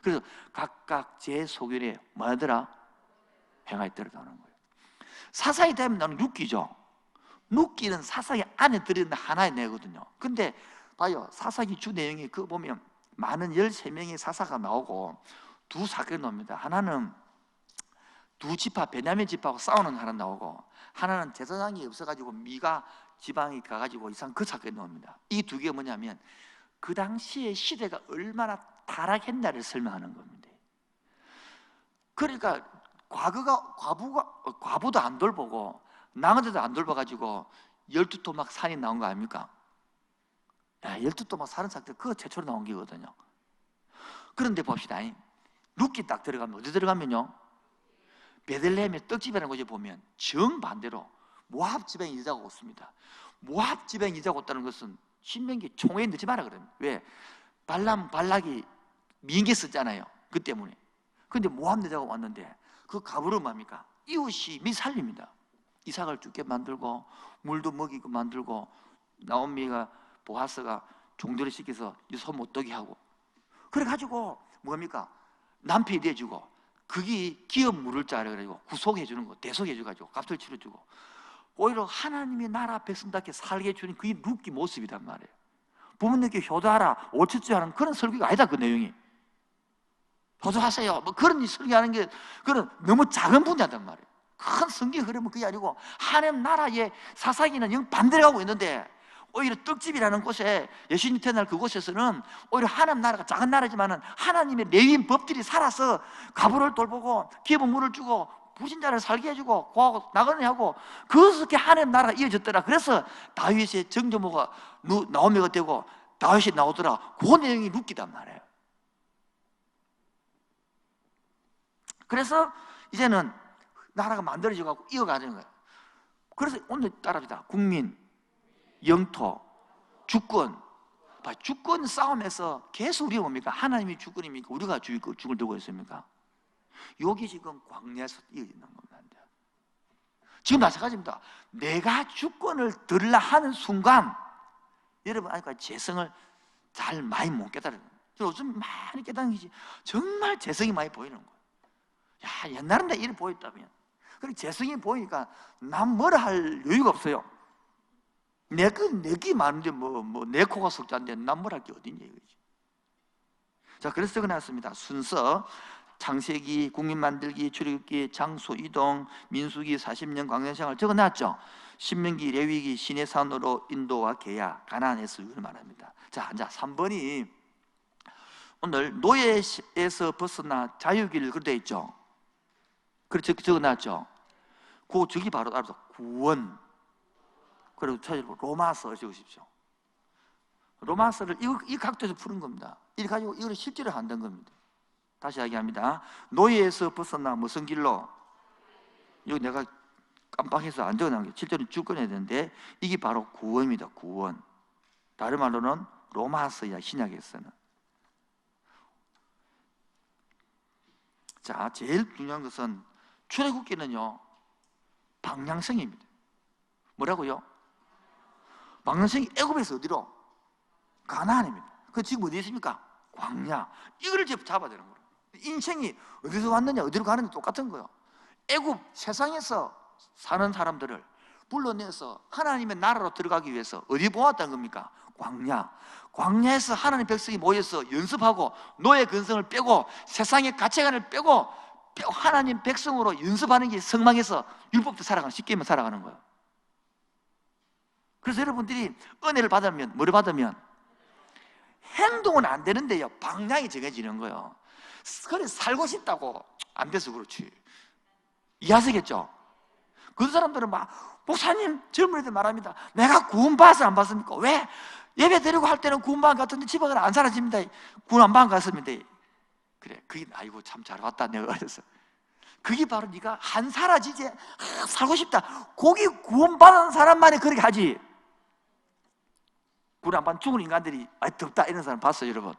그래서 각각 제 소견에 뭐하더라? 행하였더라 나오는 거예요. 사사기 되면 나는 룻기죠. 룻기는 사사기 안에 들어있는 하나의 내거든요. 근데 봐요, 사사기 주 내용이 그거 보면 많은 13명의 사사가 나오고 두 사건이 나옵니다. 하나는 두 지파, 베냐민 지파하고 싸우는 하나 나오고, 하나는 제사장이 없어가지고 미가 지방에 가가지고 이상 그 사건이 나옵니다. 이 두 개가 뭐냐면 그 당시에 시대가 얼마나 타락했나를 설명하는 겁니다. 그러니까 과부도 안 돌보고 낭어들도 안 돌봐가지고 12토막 산이 나온 거 아닙니까? 12토막 산은 사건 그거 최초로 나온 게거든요. 그런데 봅시다. 룻기 딱 들어가면 어디 들어가면요? 베들레헴의 떡집이라는 곳에 보면 정반대로 모압 지방에 이자가 없습니다. 모압 지방에 이자가 없다는 것은 신명기 총회에 넣지 마라 그래요. 왜? 발락이 민계 썼잖아요. 그 때문에. 그런데 모압 여자가 왔는데 그 가부를 뭡니까? 이웃이 미살립니다. 이삭을 죽게 만들고 물도 먹이고 만들고 나오미가 보아스가 종들을 시켜서 손 못 떠게 하고 그래가지고 뭡니까? 남편이 돼주고 그게 기업 물을 줄 알아가지고 구속해 주는 거, 대속해 줘가지고 값을 치러주고 오히려 하나님의 나라 백성답게 살게 해주는 그게 룻기 모습이란 말이에요. 부모님께 효도하라, 오천주하는 그런 설교가 아니다. 그 내용이 효도하세요 뭐 그런 설교하는 게 그런 너무 작은 분야단 말이에요. 큰 성경 흐름은 그게 아니고 하나님 나라의 사사기는 영 반대로 가고 있는데 오히려 떡집이라는 곳에 예수님 태어날 그곳에서는 오히려 하나님 나라가 작은 나라지만은 하나님의 레위인 법들이 살아서 가부를 돌보고 기업은 물을 주고 부신자를 살게 해주고 구하고 나그네 하고 그렇게 하나님 나라가 이어졌더라. 그래서 다윗의 정조모가 나오미가 되고 다윗이 나오더라. 그 내용이 룻기단 말이에요. 그래서 이제는 나라가 만들어져 갖고 이어가는 거예요. 그래서 오늘 따라합니다. 국민, 영토, 주권. 주권 싸움에서 계속 우리가 뭡니까? 하나님이 주권입니까? 우리가 주권을 들고 있습니까? 여기 지금 광야에서 이어지는 겁니다. 지금 마찬가지입니다. 내가 주권을 들라 하는 순간 여러분 아직까지 재성을 잘 많이 못 깨달아요. 요즘 많이 깨닫는 것이 정말 재성이 많이 보이는 거예요. 야, 옛날엔 내가 이렇게 보였다면 그리고 재성이 보이니까 난 뭐라 할 여유가 없어요. 내게 많은데 내 코가 석자인데 난 뭘 할 게 어딨냐 이거지. 자, 그래서 적어놨습니다. 순서 창세기, 국민 만들기, 출애굽기, 장소 이동, 민수기 40년 광야생활 적어놨죠. 신명기, 레위기, 신의 산으로 인도와 계약, 가나안에서 이걸 말합니다. 자, 3번이 오늘 노예에서 벗어나 자유기를 그렇게 되어 있죠. 그렇죠, 적어놨죠. 저기 바로 알아서 구원. 그리고 찾아보고 로마서 적으십시오. 로마서를 이 각도에서 푸는 겁니다. 이렇게 가지고 이걸 실제로 한다는 겁니다. 다시 이야기합니다. 노예에서 벗어나 무슨 길로? 이거 내가 깜빡해서 안 적어놓은 게 실제로 쭉 꺼내야 되는데 이게 바로 구원입니다. 구원. 다른 말로는 로마서야 신약에서는. 자, 제일 중요한 것은 출애굽기는요 방향성입니다. 뭐라고요? 방향성이 애굽에서 어디로? 가나안입니다. 그 지금 어디 있습니까? 광야. 이걸 잡아야 되는 거예요. 인생이 어디서 왔느냐 어디로 가느냐 똑같은 거예요. 애굽 세상에서 사는 사람들을 불러내서 하나님의 나라로 들어가기 위해서 어디 모았다는 겁니까? 광야. 광야에서 하나님 백성이 모여서 연습하고 노예 근성을 빼고 세상의 가치관을 빼고 하나님 백성으로 연습하는 게 성막에서 율법도 살아가는, 쉽게 하면 살아가는 거예요. 그래서 여러분들이 은혜를 받으면, 뭐를 받으면? 행동은 안 되는데요, 방향이 정해지는 거예요. 그래 살고 싶다고 안 돼서 그렇지. 이해하시겠죠? 그 사람들은 막, 목사님, 젊은 애들 말합니다. 내가 구원 받아서 안 받습니까? 왜? 예배 드리고 할 때는 구원 받은 것 같은데 집에 가면 안 사라집니다. 구원 안 받은 것 같습니다. 그래, 그게, 아이고 참 잘 왔다 내가 그래서. 그게 바로 네가 안 사라지지, 살고 싶다, 거기 구원 받은 사람만이 그렇게 하지. 구원 안 받은 죽은 인간들이 덥다 이런 사람 봤어요, 여러분?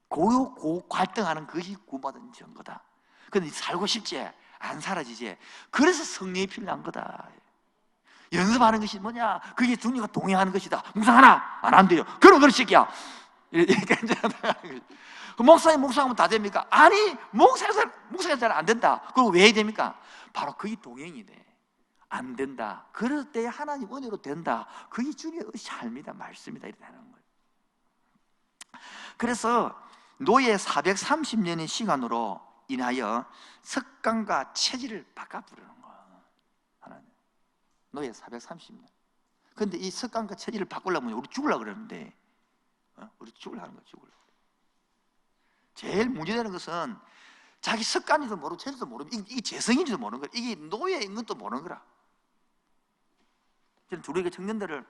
고 갈등하는 것이 구원받은 증거다. 근데 살고 싶지, 안 사라지지. 그래서 성령이 필요한 거다. 연습하는 것이 뭐냐? 그게 중리가 동행하는 것이다. 묵상하나? 안 돼요. 그럼 그런 새끼야. 이렇게 목사하면 다 됩니까? 아니, 목사가 잘 안 된다. 그리고 왜 됩니까? 바로 그게 동행이 돼. 안 된다. 그럴 때 하나님 은혜로 된다. 그게 주님의 삶이다, 말씀이다, 이렇게 하는 거예요. 그래서 노예 430년의 시간으로 인하여 습관과 체질을 바꿔 부르는 거예요. 하나님. 노예 430년. 근데 이 습관과 체질을 바꾸려면 우리 죽으려고 그러는데, 우리 죽으려는 거야, 죽으려고. 제일 문제되는 것은 자기 습관인지도 모르고 체질도 모르고 이게 재성인지도 모르는 거야. 이게 노예인 것도 모르는 거라. 저는 우리에게 청년들을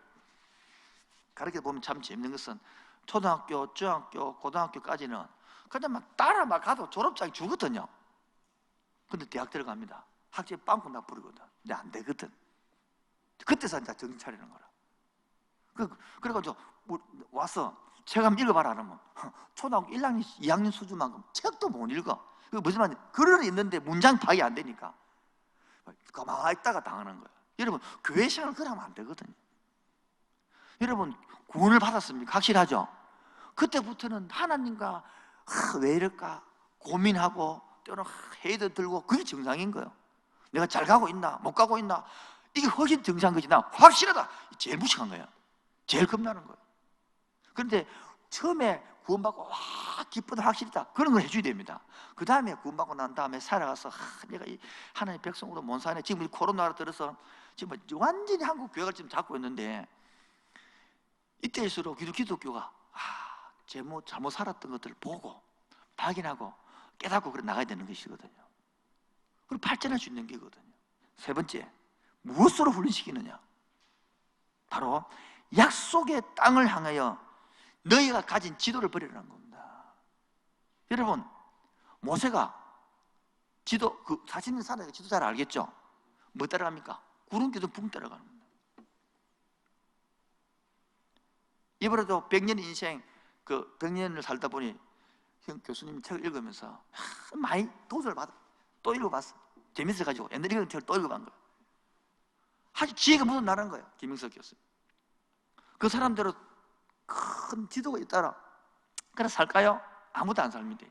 가르쳐 보면 참 재밌는 것은 초등학교, 중학교, 고등학교까지는 그냥 막 따라 막 가도 졸업장이 주거든요. 근데 대학 들어갑니다. 학교에 빵꾸 나 부르거든. 근데 안 되거든. 그때서 이제 정신 차리는 거라. 그래가지고 와서 책 한번 읽어봐라 하면 초등학교 1학년, 2학년 수준만큼 책도 못 읽어. 그 무슨 말이냐? 글은 있는데 문장 파악이 안 되니까 가만히 있다가 당하는 거야. 여러분, 교회 시간을 그러면 안 되거든요. 여러분, 구원을 받았습니까? 확실하죠? 그때부터는 하나님과 왜 이럴까 고민하고 때로는 회의도 들고, 그게 정상인 거예요. 내가 잘 가고 있나 못 가고 있나, 이게 훨씬 정상인 거지. 나 확실하다, 제일 무식한 거예요. 제일 겁나는 거예요. 그런데 처음에 구원받고 와 기쁘다, 확실히다, 그런 걸 해줘야 됩니다. 그 다음에 구원받고 난 다음에 살아가서 내가 이 하나님의 백성으로 못 사네. 지금 코로나로 들어서 지금 완전히 한국 교회가 지금 잡고 있는데, 이때일수록 기독교가 잘못 살았던 것들을 보고 발견하고 깨닫고 그래 나가야 되는 것이거든요. 그리고 발전할 수 있는 게거든요. 세 번째, 무엇으로 훈련시키느냐? 바로 약속의 땅을 향하여 너희가 가진 지도를 버리라는 겁니다. 여러분, 모세가 지도, 40년 살아야 지도 잘 알겠죠? 뭐 따라갑니까? 구름기둥 붕 따라가는 겁니다. 이번에도 100년 인생, 100년을 살다 보니 형 교수님 책을 읽으면서 많이 도움을 받아. 또 읽어봤어. 재밌어가지고 옛날에 읽은 책을 또 읽어본 거야. 아주 지혜가 묻어나는 거예요, 김영석 교수. 그 사람대로 큰 지도가 있더라. 그래 살까요? 아무도 안 삽니다.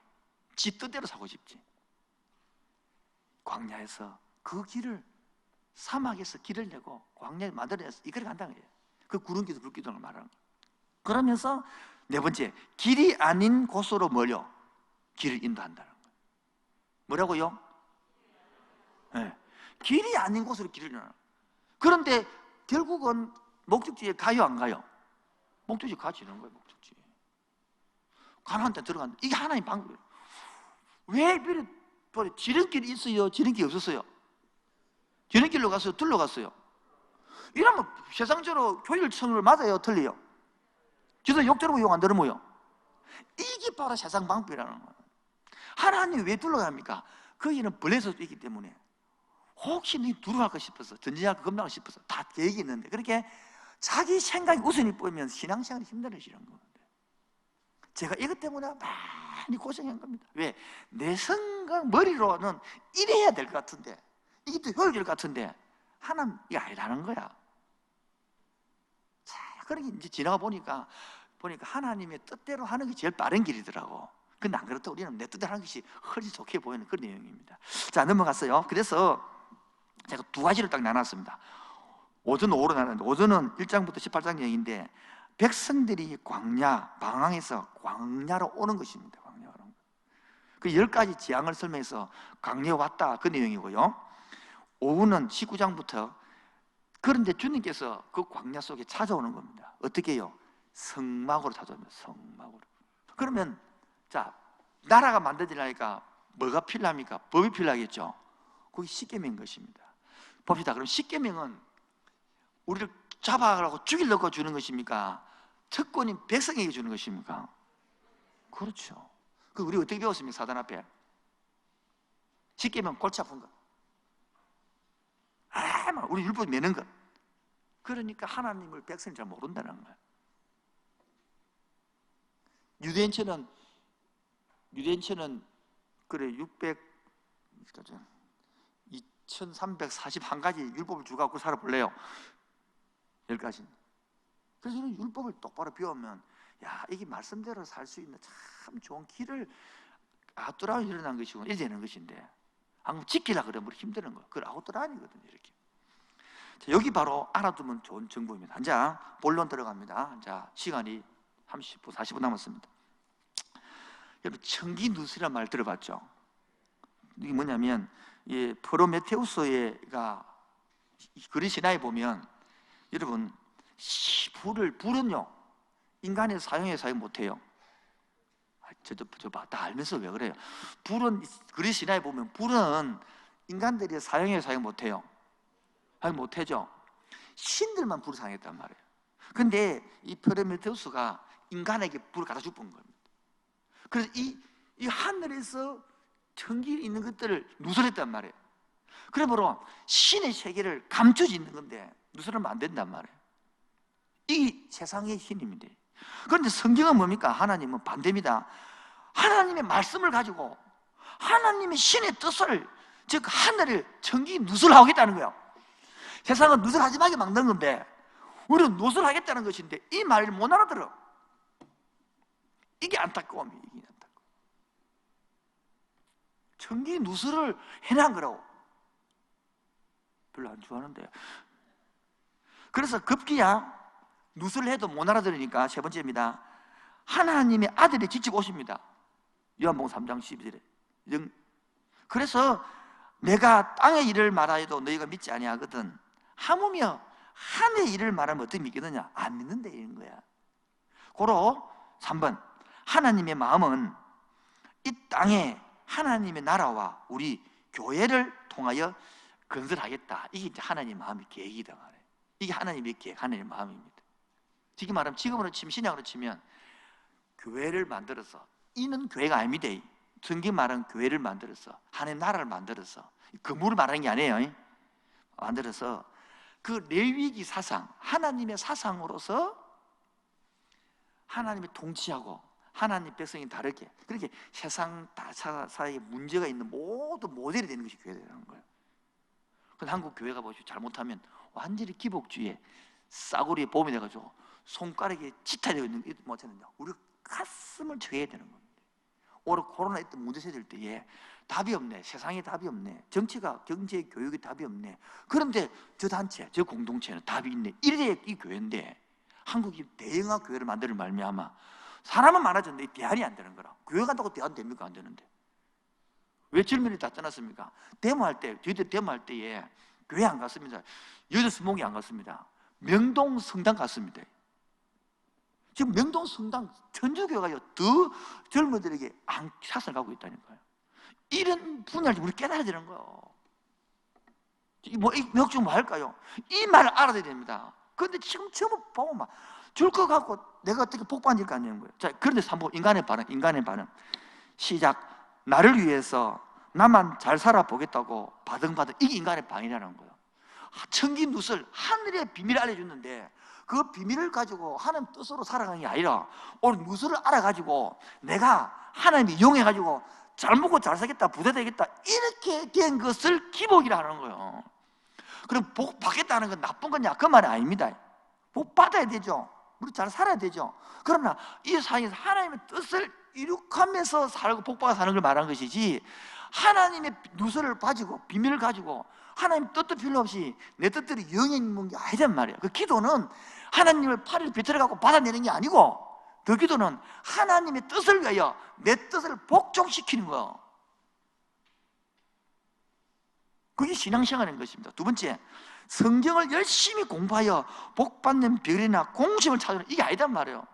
지 뜻대로 사고 싶지. 광야에서 그 길을, 사막에서 길을 내고 광야에 만들어내서 이 길을 간다는 거예요. 그 구름기둥 불기둥을 말하는 거예요. 그러면서 네 번째, 길이 아닌 곳으로 멀려 길을 인도한다는 거예요. 뭐라고요? 네. 길이 아닌 곳으로 길을 인도하는 거예요. 그런데 결국은 목적지에 가요, 안 가요? 목적지 가지는 거예요. 목적지 가나안 데 들어간다. 이게 하나님 방법이에요. 왜 미리 지름길이 있어요? 지름길이 없었어요? 지름길로 갔어요? 둘러 갔어요? 이러면 세상적으로 교일청을 맞아요? 틀려요? 지도 욕 들으고 욕 안 들으면요? 이게 바로 세상 방법이라는 거예요. 하나님이 왜 둘러갑니까? 거기는 벌레서 있기 때문에 혹시 너 두려워할까 싶어서, 전쟁할까 겁나까 싶어서 다 계획이 있는데, 그렇게 자기 생각이 우선이 보이면 신앙생활이 힘들어지는 겁니다. 제가 이것 때문에 많이 고생한 겁니다. 왜? 내 생각 머리로는 이래야 될 것 같은데, 이게 또 효율일 것 같은데 하나님 이게 아니라는 거야. 자, 그렇게 이제 지나가 보니까 하나님의 뜻대로 하는 게 제일 빠른 길이더라고. 근데 안 그렇다. 우리는 내 뜻대로 하는 것이 훨씬 좋게 보이는 그런 내용입니다. 자, 넘어갔어요. 그래서 제가 두 가지를 딱 나눴습니다. 오전 오후로 나누는데 오전은 1장부터 18장 얘기인데 백성들이 광야, 방황해서 광야로 오는 것입니다. 광야로 오는 것. 그 10가지 재앙을 설명해서 광야에 왔다 그 내용이고요. 오후는 19장부터 그런데 주님께서 그 광야 속에 찾아오는 겁니다. 어떻게 해요? 성막으로 찾아옵니다. 성막으로. 그러면 자, 나라가 만들어지려니까 뭐가 필요합니까? 법이 필요하겠죠. 그게 십계명인 것입니다. 봅시다. 그럼 십계명은 우리를 잡아가고 죽이려고 주는 것입니까? 특권인 백성에게 주는 것입니까? 그렇죠. 그 우리 어떻게 배웠습니까? 사단 앞에 십계명 골치 아픈 것, 우리 율법 매는 것. 그러니까 하나님을 백성이 잘 모른다는 거예요. 유대인처는 그래 2341가지 율법을 주고 갖고 살아볼래요. 10가지. 그래서 우리는 율법을 똑바로 배우면 야, 이게 말씀대로 살 수 있는 참 좋은 길을 아우토라니 일어난 것이고 이래 되는 것인데 한번 지키려고 그러면 우리 힘드는 거. 그걸 아우토라니거든요. 이렇게. 자, 여기 바로 알아두면 좋은 정보입니다. 자, 본론 들어갑니다. 자, 시간이 30분, 40분 남았습니다. 여러분, 청기누수란 말 들어봤죠? 이게 뭐냐면 프로메테우스가 그리시나에 보면 여러분 불은요 인간의 사용해 사용 못해요. 다 알면서 왜 그래요? 불은 그리시나에 보면 불은 인간들이 사용해 사용 못해요. 사용 못하죠. 신들만 불을 사용했단 말이에요. 근데 이 프로메테우스가 인간에게 불을 갖다 준 겁니다. 그래서 이 하늘에서 전기 있는 것들을 누설했단 말이에요. 그러므로 신의 세계를 감춰져 있는 건데 누설하면 안 된단 말이에요. 이 세상의 신입니다. 그런데 성경은 뭡니까? 하나님은 반대입니다. 하나님의 말씀을 가지고 하나님의 신의 뜻을, 즉 하늘을 전기 누설하겠다는 거예요. 세상은 누설하지 말게 막는 건데 우리는 누설하겠다는 것인데 이 말을 못 알아들어. 이게 안타까움이에요. 이게 안타까움. 전기 누설을 해놓은 거라고. 별로 안 좋아하는데. 그래서 급기야 누설을 해도 못 알아들으니까 세 번째입니다. 하나님의 아들이 직접 오십니다. 요한복음 3장 12절에. 그래서 내가 땅의 일을 말하여도 너희가 믿지 아니하거든. 하물며 하늘의 일을 말하면 어떻게 믿겠느냐? 안 믿는다 이런 거야. 고로 3번. 하나님의 마음은 이 땅에 하나님의 나라와 우리 교회를 통하여 건설하겠다. 이게 이제 하나님의 마음의 계획이다 말이에요. 이게 하나님의 계획, 하나님의 마음입니다. 지금 말하면 지금으로 치면 신약으로 치면 교회를 만들어서, 이는 교회가 아닙니다. 성경 말하는 교회를 만들어서 하나님 나라를 만들어서 건물을 말하는 게 아니에요. 만들어서 그 레위기 사상, 하나님의 사상으로서 하나님이 통치하고 하나님 백성이 다르게 그렇게 세상 사이에 문제가 있는 모든 모델이 되는 것이 교회라는 거예요. 근데 한국 교회가 보시죠. 잘못하면 완전히 기복주의에 싸구리에 봄이 돼가지고 손가락에 지타되어 있는 게 못하는데 우리가 가슴을 쳐야 되는 겁니다. 올해 코로나 있던 문제 생길 때에 답이 없네. 세상에 답이 없네. 정치가, 경제, 교육에 답이 없네. 그런데 저 단체, 저 공동체는 답이 있네. 이래야 이 교회인데 한국이 대형화 교회를 만드는 말미암아 사람은 많아졌는데 대안이 안 되는 거라. 교회 간다고 대안 됩니까? 안 되는데. 왜 질문이 다 떠났습니까? 데모할 때, 저희들 데모할 때에 교회 안 갔습니다. 여자 수목이 안 갔습니다. 명동 성당 갔습니다. 지금 명동 성당 천주교가 더 젊은들에게 샷을 가고 있다니까요. 이런 분야를 우리 깨달아야 되는 거예요. 뭐 할까요? 이 말을 알아야 됩니다. 그런데 지금 전부 보면 줄 거 갖고 내가 어떻게 복받을 거 아니는 거예요. 자, 그런데 한번 인간의 반응. 시작. 나를 위해서 나만 잘 살아보겠다고 바등바등. 이게 인간의 반응이라는 거예요. 천기 누설, 하늘의 비밀을 알려줬는데 그 비밀을 가지고 하나님 뜻으로 살아가는 게 아니라 오늘 누설을 알아가지고 내가 하나님이 이용해가지고 잘 먹고 잘 살겠다, 부자 되겠다 이렇게 된 것을 기복이라 하는 거예요. 그럼 복 받겠다는 건 나쁜 거냐? 그 말이 아닙니다. 복 받아야 되죠. 우리 잘 살아야 되죠. 그러나 이 세상에서 하나님의 뜻을 이룩하면서 살고 복받아 사는 걸 말하는 것이지 하나님의 누설을 가지고 비밀을 가지고 하나님 뜻도 필요 없이 내 뜻대로 영향 있는 게 아니란 말이에요. 그 기도는 하나님을 팔을 비틀어갖고 받아내는 게 아니고, 그 기도는 하나님의 뜻을 위하여 내 뜻을 복종시키는 거예요. 그게 신앙생활인 것입니다. 두 번째, 성경을 열심히 공부하여 복받는 비결이나 공식을 찾으는, 이게 아니단 말이에요.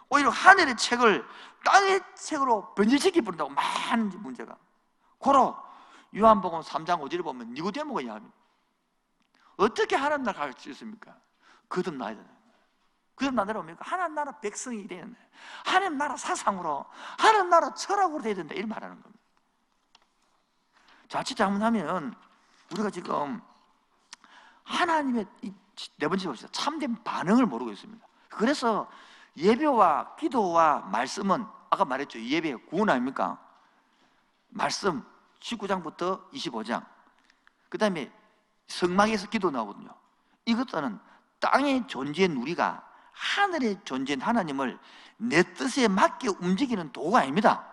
오히려 하늘의 책을 땅의 책으로 변질시켜버린다고 많은 문제가. 고로 요한복음 3장 5절을 보면 니고데모가 이야기합니다. 어떻게 하나님 나라 갈 수 있습니까? 거듭나야 되는 거예요. 거듭나더라 뭡니까? 하나님 나라 백성이 돼야 된다. 하나님 나라 사상으로, 하나님 나라 철학으로 돼야 된다, 이렇게 말하는 겁니다. 자칫 잘못하면 우리가 지금 하나님의, 네 번째 봅시다. 참된 반응을 모르고 있습니다. 그래서 예배와 기도와 말씀은 아까 말했죠. 예배의 구원 아닙니까? 말씀 19장부터 25장, 그 다음에 성막에서 기도 나오거든요. 이것들은 땅에 존재한 우리가 하늘에 존재한 하나님을 내 뜻에 맞게 움직이는 도구가 아닙니다.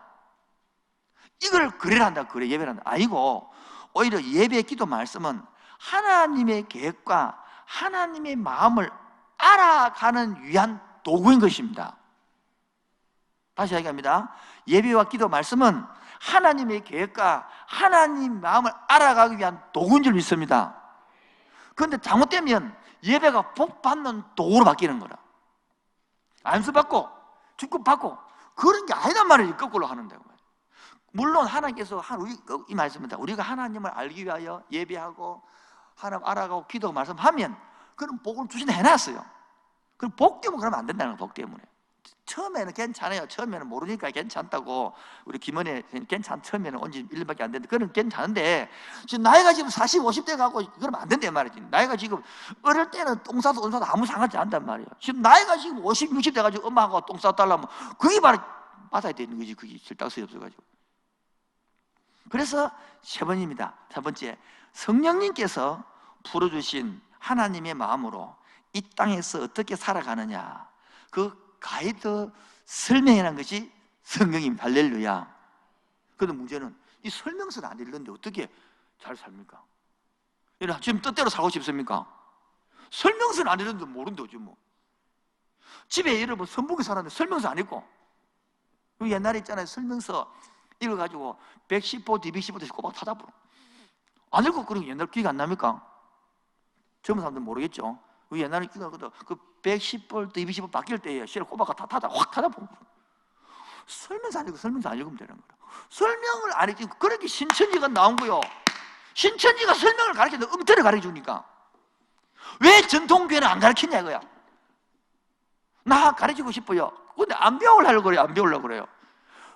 이걸 그래라 한다, 그래 예배를 한다 아니고, 오히려 예배, 기도, 말씀은 하나님의 계획과 하나님의 마음을 알아가는 위한 도구인 것입니다. 다시 이야기합니다. 예배와 기도, 말씀은 하나님의 계획과 하나님 마음을 알아가기 위한 도구인 줄 믿습니다. 그런데 잘못되면 예배가 복받는 도구로 바뀌는 거라. 안수받고 축복받고 그런 게 아니란 말이에요. 거꾸로 하는데. 물론 하나님께서 이 말씀입니다. 우리가 하나님을 알기 위하여 예배하고 하나님 알아가고 기도하고 말씀하면 그런 복을 주신다 해놨어요. 그럼 복 때문에 그러면 안 된다는 거예요. 복 때문에. 처음에는 괜찮아요. 처음에는 모르니까 괜찮다고. 우리 김은혜 처음에는 온 지 1년밖에 안 됐는데 그건 괜찮은데, 지금 나이가 지금 40, 50대 가고 그러면 안 된단 말이지. 나이가 지금 어릴 때는 똥 싸도 온사도 아무 상관이 않단 말이에요. 지금 나이가 지금 50, 60 돼가지고 엄마하고 똥 싸도 달라면 그게 바로 받아야 되는 거지. 그게 실딱선이 없어가지고. 그래서 세 번입니다. 세 번째, 성령님께서 풀어주신 하나님의 마음으로 이 땅에서 어떻게 살아가느냐, 그 가이드 설명이라는 것이 성경입니다. 할렐루야. 그런데 문제는 이 설명서를 안 읽는데 어떻게 잘 삽니까? 여러분 지금 뜻대로 살고 싶습니까? 설명서를 안 읽는데 모른다 요즘 뭐. 집에 여러분 선북에 살았는데 설명서 안 읽고, 옛날에 있잖아요. 설명서 읽어가지고 110호, 210호에서 꼬박 타다보러 안 읽고 그런 게 옛날 기억 안 납니까? 젊은 사람들은 모르겠죠. 옛날에 그 110볼, 220볼 바뀔 때에 실을 꼬박가 확 타다보고 설명서 안 읽으면 되는 거예요. 설명을 안 읽고 그렇게 신천지가 나온 거요. 신천지가 설명을 가르치는데 엉터리 가르쳐주니까 왜 전통교회는 안 가르치냐 이거야. 나 가르치고 싶어요. 근데 안 배우려고 그래요. 안 배우려고 그래요.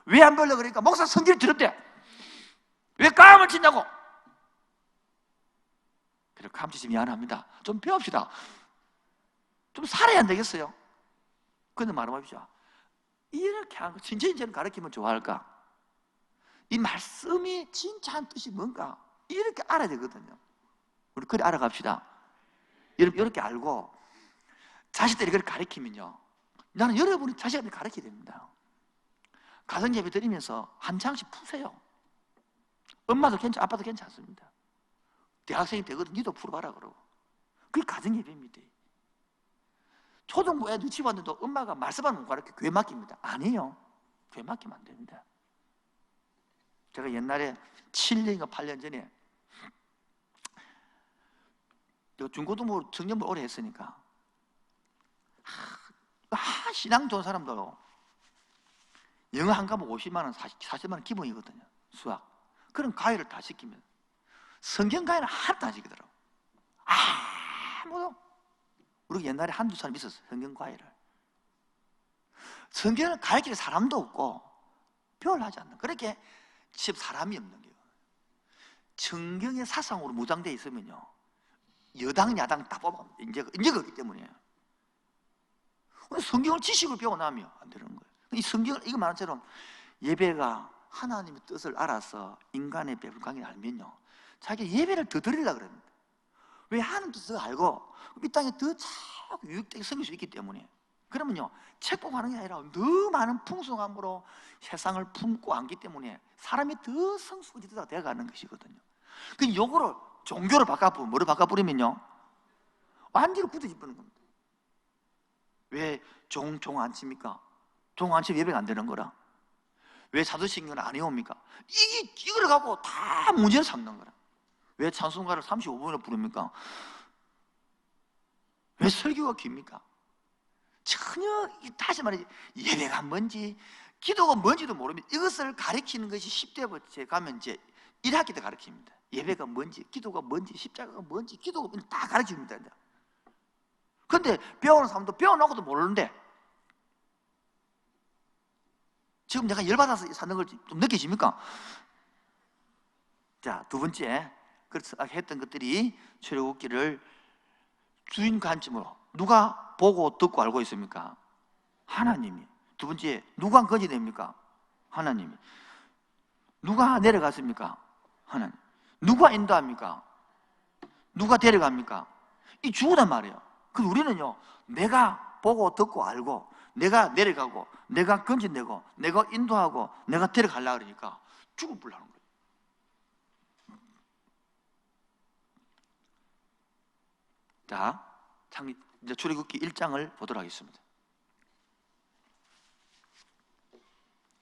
왜 안 배우려고 그러니까 목사 성질 들었대. 왜 까함을 치냐고. 그래, 감치지 미안합니다. 좀 배웁시다. 좀 살아야 안 되겠어요? 그런데 말해봅시다. 이렇게 한 거, 진짜인지는 가르치면 좋아할까? 이 말씀이 진짜 한 뜻이 뭔가 이렇게 알아야 되거든요. 우리 그래 알아갑시다. 여러분 이렇게 알고 자식들이 그걸 가르치면요, 나는 여러분이 자식한테 가르쳐야 됩니다. 가정예배 드리면서 한 장씩 푸세요. 엄마도 아빠도 괜찮습니다. 대학생이 되거든. 니도 풀어봐라 그러고. 그게 가정예배입니다. 초등부 애들 유치원 왔는데도 엄마가 말씀하는 거 가르쳐 교회 맡깁니다. 아니에요. 교회 맡기면 안 됩니다. 제가 옛날에 7년인가 8년 전에 중고등부 청년부 오래 했으니까 신앙 좋은 사람들 영어 한 과목 50만 원, 40만 원 기본이거든요. 수학. 그런 과외를 다 시키면 성경 과외는 하나도 안 시키더라고. 아무도. 우리 옛날에 한두 사람 있었어요. 성경 과외를. 성경을 가르칠 사람도 없고 배우려 하지 않는. 그렇게 집 사람이 없는 거예요. 성경의 사상으로 무장되어 있으면요, 여당 야당 다 뽑아 인재가 없기 때문에. 성경을 지식을 배워 나면 안 되는 거예요. 이 성경을, 이거 말한 처럼 예배가 하나님의 뜻을 알아서 인간의 배분 관계를 알면요, 자기 예배를 더 드리려고 그럽니다. 왜 하는 뜻을 알고 이 땅에 더 자꾸 유익되게 섬길 수 있기 때문에. 그러면요, 책봉하는 게 아니라 더 많은 풍성함으로 세상을 품고 안기 때문에 사람이 더 성숙해지다 되어가는 것이거든요. 그 요거를 종교로 바꿔버리면, 뭐로 바꿔버리면요, 완전히 굳어집는 겁니다. 왜 종 안 칩니까? 종 안 치면 예배가 안 되는 거라. 왜 사도신경을 안 해옵니까? 이걸 갖고 다 문제를 삼는 거라. 왜 찬송가를 35번을 부릅니까? 왜 설교가 깁니까? 전혀, 다시 말해, 예배가 뭔지, 기도가 뭔지도 모릅니다. 이것을 가르치는 것이 10대부터 가면 이제 1학기 때 가르칩니다. 예배가 뭔지, 기도가 뭔지, 십자가가 뭔지, 기도가 뭔지 다 가르칩니다. 근데 배우는 사람도 배워놓고도 모르는데, 지금 내가 열받아서 사는 걸 좀 느끼십니까? 자, 두 번째, 그래서 했던 것들이 출애굽기를 주인 관점으로 누가 보고 듣고 알고 있습니까? 하나님이. 두 번째, 누가 건져냅니까? 하나님이. 누가 내려갔습니까? 하나님. 누가 인도합니까? 누가 데려갑니까? 이 주어단 말이에요. 그래서 우리는요, 내가 보고 듣고 알고, 내가 내려가고, 내가 건져내고, 내가 인도하고, 내가 데려가려고 그러니까 죽을 뿔나는 거예요. 자, 이제 출애굽기 1장을 보도록 하겠습니다.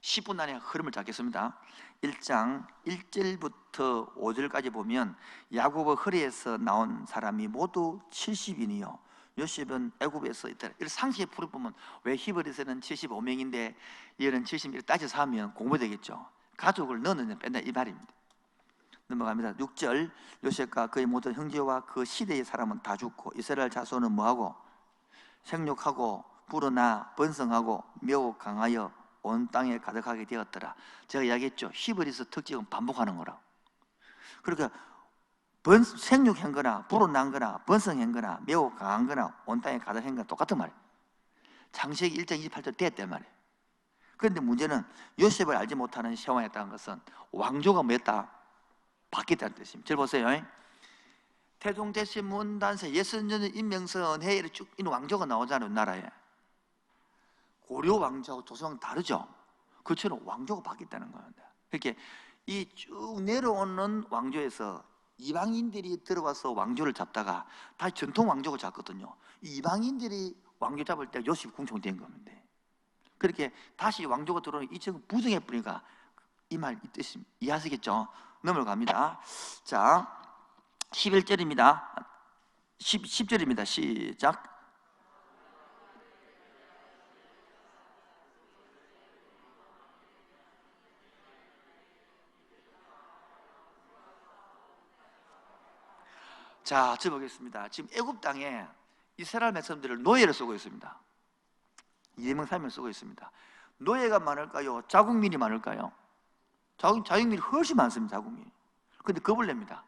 10분 안에 흐름을 잡겠습니다. 1장 1절부터 5절까지 보면 야곱의 허리에서 나온 사람이 모두 70인이요 요셉은 애굽에서 있더라. 이런 상식에 풀어보면 왜 히브리서는 75명인데 얘는 70명 따져서 하면 공부되겠죠. 가족을 넣는 뺀다 이 말입니다. 넘어갑니다. 6절 요셉과 그의 모든 형제와 그 시대의 사람은 다 죽고 이스라엘 자손은 뭐하고? 생육하고 불어나 번성하고 매우 강하여 온 땅에 가득하게 되었더라. 제가 이야기했죠. 히브리서 특징은 반복하는 거라. 그러니까 생육한 거나 불어난 거나 번성한 거나 매우 강한 거나 온 땅에 가득한 거나 똑같은 말이에요. 창세기 1장 28절 됐단 말이에요. 그런데 문제는 요셉을 알지 못하는 샤왕이었다는 것은 왕조가 뭐였다? 바뀌었다는 뜻입니다. 잘 보세요. 태종 대신 문단세 예선전 임명선 해에 쭉 이 왕조가 나오잖아요. 나라에. 고려 왕조하고 조선 왕조 다르죠. 그처럼 왕조가 바뀌었다는 거예요. 이렇게 이 쭉 내려오는 왕조에서 이방인들이 들어와서 왕조를 잡다가 다시 전통 왕조가 잡거든요. 이방인들이 왕조 잡을 때 요셉이 궁총된 겁니다. 그렇게 다시 왕조가 들어오는 이 지금 부정해 버리니까 이 말 이 뜻이 이해하시겠죠? 넘어갑니다. 자, 11절입니다. 10절입니다. 시작. 자, 보겠습니다. 지금 애굽 땅에 이스라엘 백성들을 노예로 쓰고 있습니다. 이재명 삶을 쓰고 있습니다. 노예가 많을까요? 자국민이 많을까요? 자국민이 훨씬 많습니다. 자국민이. 그런데 겁을 냅니다.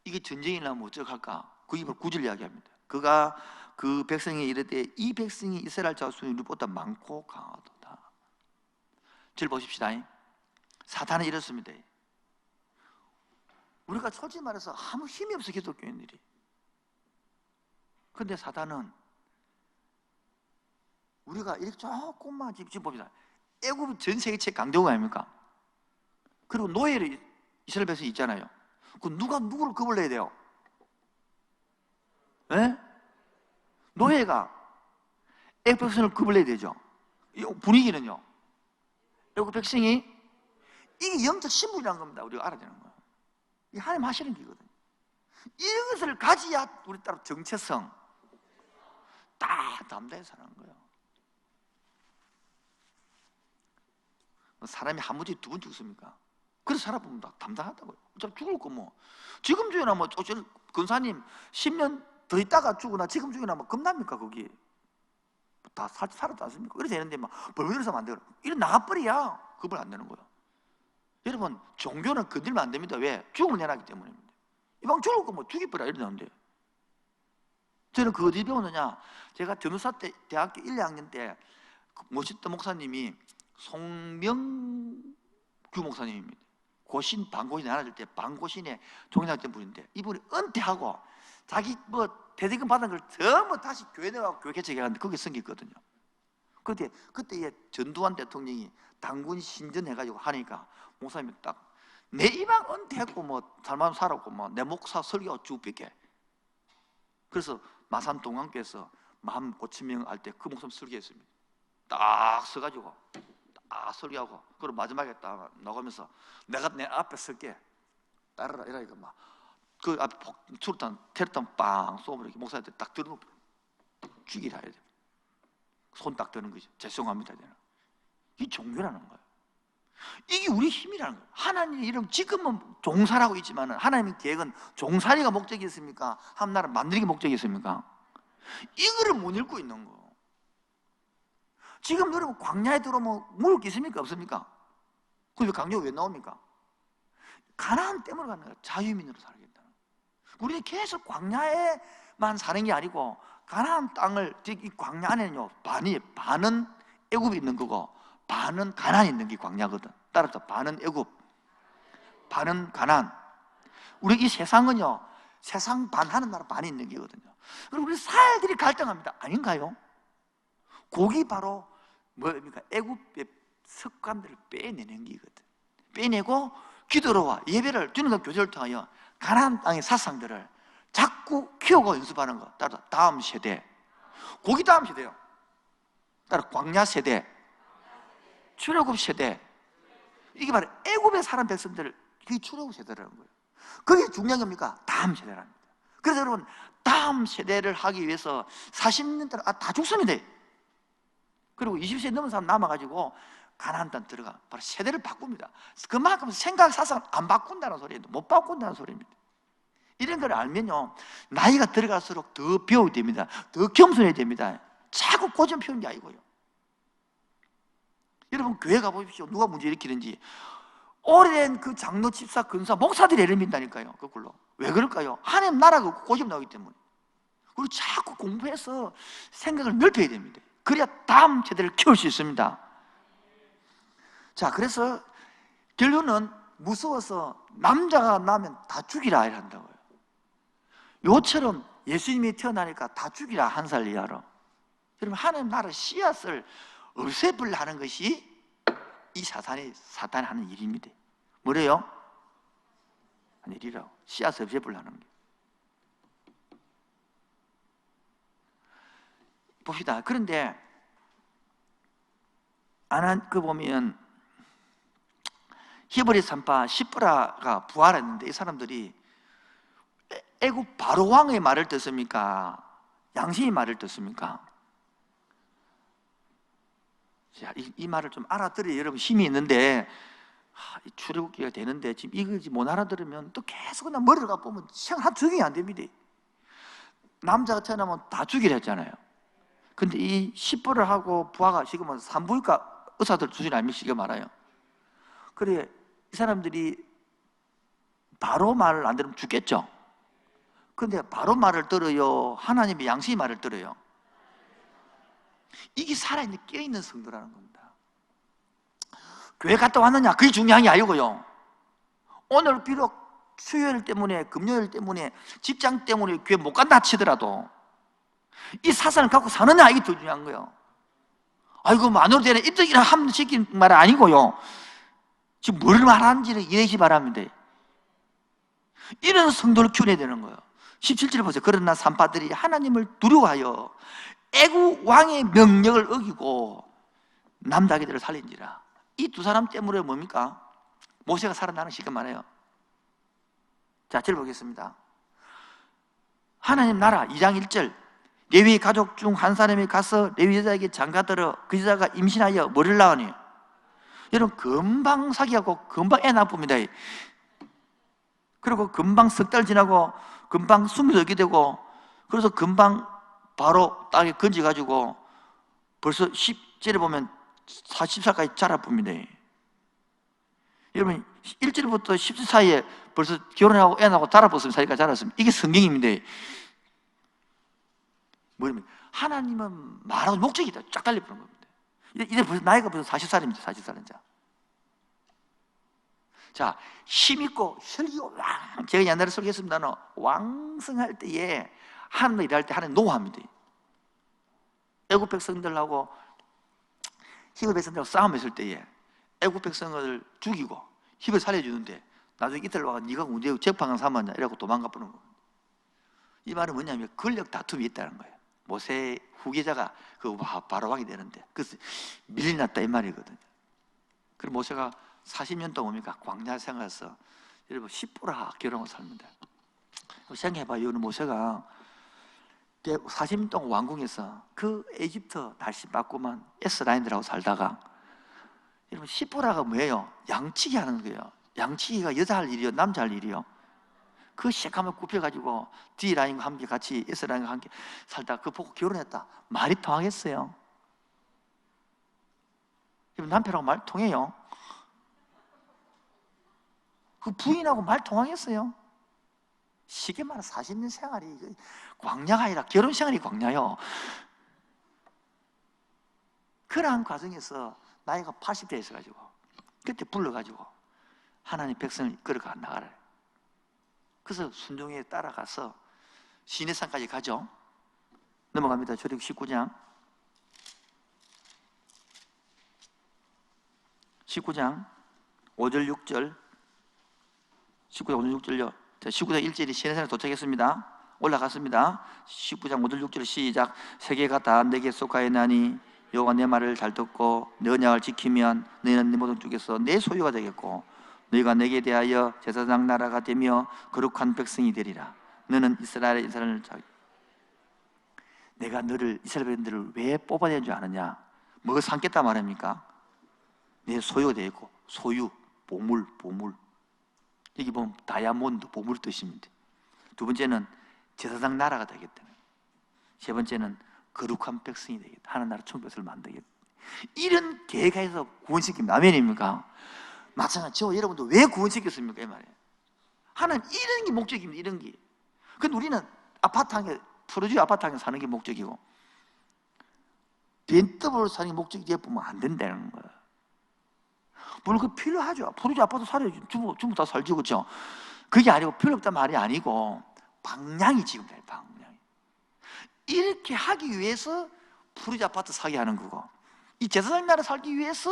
이게 전쟁이 나면 어떡할까? 그 입을 구절 이야기합니다. 그가 그 백성에 이르되 이 백성이 이스라엘 자손이 우리보다 많고 강하도다. 절 보십시다. 사탄은 이렇습니다. 우리가 솔직히 말해서 아무 힘이 없어 기독교인들이. 그런데 사탄은 우리가 이렇게 조금만 지금 봅니다. 애굽이 전 세계 최강대국 아닙니까? 그리고 노예를 이스라엘 백성이 있잖아요. 그 누가 누구를 겁을 내야 돼요? 네? 노예가 애굽 백성을 겁을 내야 되죠. 이 분위기는요. 애굽 백성이 이게 영적 신분이라는 겁니다. 우리가 알아야 되는 거예요. 이 하나님 하시는 길이거든요. 이것을 가지야 우리 따로 정체성 딱 담대해서 사는 거예요. 사람이 한 번째 두 번 죽습니까? 그래서 살아보면 다 담당하다고요. 어차피 죽을 거 뭐. 지금 중에나 뭐, 근사님 10년 더 있다가 죽으나 지금 중에나 뭐 겁납니까, 거기? 다 살았지 않습니까? 그래서 되는데 막 벌벌 일어서면 안 돼요. 이런 나가버리야. 그걸 안 되는 거예요. 여러분, 종교는 건들면 안 됩니다. 왜? 죽음을 내놨기 때문입니다. 이방 죽을 거 뭐 죽이버려 이러는데. 저는 그 어디 배웠느냐? 제가 변호사 때, 대학교 1, 2학년 때 멋있던 목사님이 송명규 목사님입니다. 고신, 반고신 나눠줄 때 반고신에 종인학된 분인데 이분이 은퇴하고 자기 뭐 대대금 받은 걸 전부 다시 교회 내가 교회 개척해가는데 거기 섬겼거든요. 그때 전두환 대통령이 당군 신전해가지고 하니까 목사님이 딱 내 이방 은퇴했고 뭐 잘만 살았고 뭐 내 목사 설교 쭉 삐게. 그래서 마산 동안교에서 마음 고치명 할 때 그 목사 설교했습니다. 딱 서가지고 딱 설교하고, 그리고 마지막에 딱 나가면서 내가 내 앞에 설게 따라라 이러니까 막 그 앞에 수류탄 테러탄 빵 쏘면 목사한테 딱 들어놓고 죽이라 해야 돼. 손 딱 드는 거죠. 죄송합니다. 이게 종교라는 거예요. 이게 우리 힘이라는 거예요. 하나님의 이름 지금은 종살하고 있지만 하나님의 계획은 종살이가 목적이 있습니까? 한 나라 만들기 목적이 있습니까? 이거를 못 읽고 있는 거. 지금 여러분 광야에 들어오면 먹을 게 있습니까? 없습니까? 근데 광야가 왜 나옵니까? 가나안 때문에 가는 거예요. 자유민으로 살겠다는 거예요. 우리는 계속 광야에만 사는 게 아니고 가나안 땅을, 이 광야 안에는요 반은 애굽이 있는 거고 반은 가나안이 있는 게 광야거든. 따라서 반은 애굽, 반은 가나안. 우리 이 세상은요 세상 반 하는 나라 반이 있는 게거든요. 그리고 우리 살들이 갈등합니다. 아닌가요? 그게 바로 뭡니까? 애굽의 습관들을 빼내는 게거든. 빼내고 기도로와 예배를 주님과 교제를 통하여 가나안 땅의 사상들을 자꾸 키우고 연습하는 거. 따라서 다음 세대, 거기 다음 세대요. 따라 광야 세대, 출애굽 세대. 이게 바로 애굽의 사람 백성들, 그게 출애굽 세대라는 거예요. 그게 중요한 겁니까? 다음 세대랍니다. 그래서 여러분 다음 세대를 하기 위해서 40년 동안 다 죽습니다. 그리고 20세 넘은 사람 남아가지고 가나안 땅 들어가 바로 세대를 바꿉니다. 그만큼 생각 사상을 안 바꾼다는 소리예요. 못 바꾼다는 소리입니다. 이런 걸 알면요 나이가 들어갈수록 더 배워야 됩니다. 더 겸손해야 됩니다. 자꾸 고집 피우는 게 아니고요. 여러분 교회 가보십시오. 누가 문제 일으키는지. 오래된 그 장로, 집사, 근사, 목사들이 예를 민다니까요. 거꾸로. 왜 그럴까요? 하나님 나라가 고집 나오기 때문에. 그리고 자꾸 공부해서 생각을 넓혀야 됩니다. 그래야 다음 세대를 키울 수 있습니다. 자, 그래서 결론은 무서워서 남자가 나면 다 죽이라 한다고요. 요처럼 예수님이 태어나니까 다 죽이라, 1살 이하로. 여러분 하나님 나라 씨앗을 없애버려 하는 것이 이 사단이 하는 일입니다. 뭐래요? 일이라고. 씨앗을 없애버려 하는 게. 봅시다. 그런데 그 보면 히브리 산파 시브라가 부활했는데 이 사람들이 애굽 바로 왕의 말을 듣습니까? 양심의 말을 듣습니까? 자, 이 말을 좀 알아들어야 여러분 힘이 있는데 출애굽기가 되는데 지금 이거 못 알아들으면 또 계속 그냥 머리를 갖고 보면 시간 한 적응이 안 됩니다. 남자가 태어나면 다 죽이려 했잖아요. 근데 이 시브를 하고 부하가 지금은 산부인과 의사들 수준이 아닙니까? 지금 말아요. 그래 이 사람들이 바로 말을 안 들으면 죽겠죠. 근데 바로 말을 들어요? 하나님의 양심의 말을 들어요? 이게 살아있는 깨어있는 성도라는 겁니다. 교회 갔다 왔느냐 그게 중요한 게 아니고요. 오늘 비록 수요일 때문에 금요일 때문에 직장 때문에 교회 못 간다 치더라도 이 사상을 갖고 사느냐 이게 더 중요한 거예요. 아이고 만으로 되네 입덕이라 함 시킨 말 아니고요. 지금 뭘 말하는지를 이해하시 바랍니다. 이런 성도를 키워내야 되는 거예요. 17절 보세요. 그러나 산파들이 하나님을 두려워하여 애굽 왕의 명령을 어기고 남자기들을 살린지라. 이 두 사람 때문에 뭡니까? 모세가 살아나는 시간 말이에요. 자, 절 보겠습니다. 하나님 나라 2장 1절 레위 가족 중 한 사람이 가서 레위 여자에게 장가들어 그 여자가 임신하여 뭐를 낳으니? 여러분 금방 사귀하고 금방 애 낳습니다. 그리고 금방 석 달 지나고 금방 숨이 들게 되고 그래서 금방 바로 땅에 건져가지고 벌써 10절에 보면 40살까지 자라봅니다. 여러분 1절부터 10절 사이에 벌써 결혼하고 애 낳고 자라봤으면 사이까지 자랐으면 이게 성경입니다. 뭐냐면 하나님은 말하고 목적이 있다. 쫙 달려보는 겁니다. 이제 벌써 나이가 벌써 40살입니다. 40살은 자, 힘있고 혈기가 제가 옛날에 설교했습니다는 왕성할 때에 하나님 일할 때 하나님 노하합니다. 애굽 백성들하고 히브리 백성들하고 싸움했을 때에 애굽 백성을 죽이고 히브리 살려주는데 나중에 이틀 와가 네가 우리 재판관 삼았냐 이러고 도망가 버는 거예요. 이 말은 뭐냐면 권력 다툼이 있다는 거예요. 모세 후계자가 그 바로 왕이 되는데 그래서 밀려났다 이 말이거든요. 그리고 모세가 40년 동안 뭡니까? 광야 생활에서 여러분 시보라 결혼을 삽니다. 생각해봐요. 모세가 40년 동안 왕궁에서 그 에집트 날씨 맞고만 에스라인들하고 살다가 여러분 시보라가 뭐예요? 양치기 하는 거예요. 양치기가 여자 할 일이요? 남자 할 일이요? 그 시작하면 굽혀가지고 D라인과 함께 같이 S라인과 함께 살다가 그 보고 결혼했다. 말이 통하겠어요? 남편하고 말 통해요? 그 부인하고 말 통하겠어요? 쉽게 말해 40년 생활이 광야가 아니라 결혼 생활이 광야요. 그러한 과정에서 나이가 80대 있어가지고 그때 불러가지고 하나님 백성을 이끌어가 나가라. 그래서 순종에 따라가서 시내산까지 가죠. 넘어갑니다. 출애굽 19장 5절 6절 19장 5절 6절요. 19장 1절이 시내산에 도착했습니다. 올라갔습니다. 19장 5절 6절 시작. 세계가 다 내게 속하였나니 여호와 내 말을 잘 듣고 내 언약을 지키면 너희는 내 모든 쪽에서 내 소유가 되겠고 너희가 내게 대하여 제사장 나라가 되며 거룩한 백성이 되리라. 너는 이스라엘의 인사를 내가 너를 이스라엘 백성들을 왜 뽑아낸 줄 아느냐? 뭐 삼겠다 말합니까? 내 소유가 되겠고 소유, 보물 여기 보면 다이아몬드, 보물 뜻입니다. 두 번째는 제사장 나라가 되겠다. 세 번째는 거룩한 백성이 되겠다. 하나님 나라 천국을 만들겠다. 이런 계획에서 구원시킵니다. 아멘입니까? 마찬가지 저 여러분도 왜 구원시켰습니까? 이 말이에요. 하나님 이런 게 목적입니다. 이런 게. 근데 우리는 푸르지오 아파트 한개 사는 게 목적이고 벤더블로 사는 게 목적이 되어보면 안 된다는 거예요. 물론 그 필요하죠. 푸르지오 아파트 살아야지. 전부 다 살지, 그렇죠? 그게 아니고 필요 없단 말이 아니고 방향이 지금 돼요. 방향이. 이렇게 하기 위해서 푸르지오 아파트 사게 하는 거고 이 제사장 나라 살기 위해서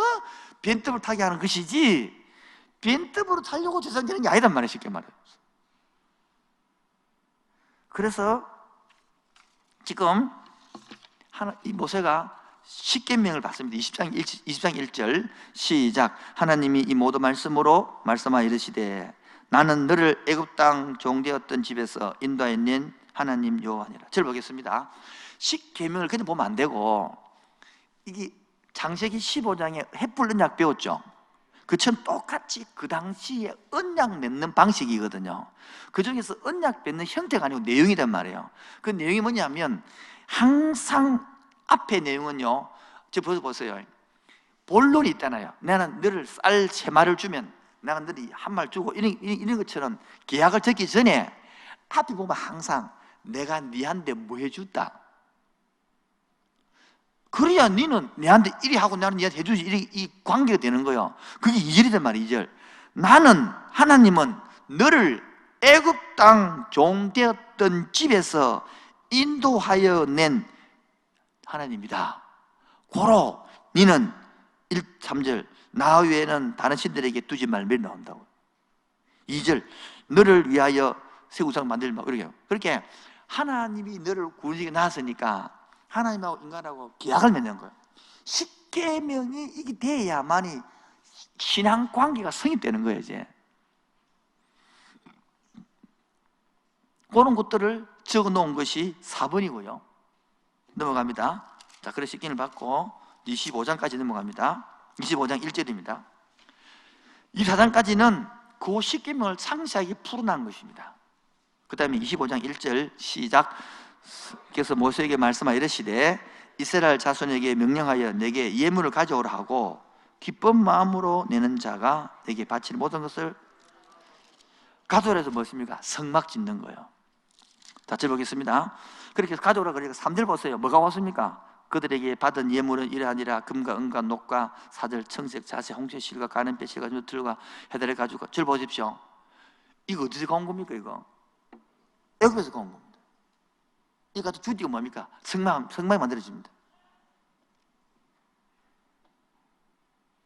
벤더블 타게 하는 것이지 벤더블로 타려고 제사장 되는 게 아니란 말이에요. 쉽게 말해요. 그래서 지금 이 모세가 십계명을 받습니다. 20장 1절 시작. 하나님이 이 모든 말씀으로 말씀하여 이르시되 나는 너를 애굽 땅 종되었던 집에서 인도하였는 하나님 여호와니라. 저를 보겠습니다. 십계명을 그냥 보면 안 되고 이게 창세기 15장에 햇불 언약 배웠죠. 그처럼 똑같이 그 당시에 언약 맺는 방식이거든요. 그 중에서 언약 맺는 형태가 아니고 내용이란 말이에요. 그 내용이 뭐냐면 항상 앞에 내용은요, 저 보세요. 본론이 있잖아요. 나는 너를 쌀 3마리를 주면 내가 너를 한 말 주고 이런 것처럼 계약을 적기 전에 앞에 보면 항상 내가 네한테 뭐 해줬다. 그래야 너는 내한테 이리 하고 나는 네한테 해주지 이 관계가 되는 거예요. 그게 2절이란 말이에요. 2절. 나는 하나님은 너를 애굽 땅 종되었던 집에서 인도하여 낸 하나님이다. 고로 너는 3절 나 외에는 다른 신들에게 두지 말며 나온다고. 2절 너를 위하여 새 우상 만들지 마. 그렇게 하나님이 너를 구원시켜 놨으니까 하나님하고 인간하고 계약을 맺는 거예요. 십계명이 이게 돼야만이 신앙 관계가 성립되는 거예요. 이제 그런 것들을 적어 놓은 것이 4번이고요 넘어갑니다. 자, 그래서 십계명을 받고 25장까지 넘어갑니다. 25장 1절입니다 24장까지는 그 십계명을 상세하게 풀어난 것입니다. 그 다음에 25장 1절 시작. 그래서 모세에게 말씀하여 이르시되 이스라엘 자손에게 명령하여 내게 예물을 가져오라 하고 기쁜 마음으로 내는 자가 내게 바치는 모든 것을 가져오라 해서 무엇입니까? 성막 짓는 거예요. 자, 들어보겠습니다. 그렇게 해서 가져오라 그러니까 3절 보세요. 뭐가 왔습니까? 그들에게 받은 예물은 이러하니라. 금과 은과 녹과 사들, 청색, 자색, 홍색, 실과 가는배, 실과 들과 해달을 가지고. 절 보십시오. 이거 어디서 온 겁니까? 이거 애굽에서 온 겁니다. 이거 가지고 주디가 뭡니까? 성막이 만들어집니다.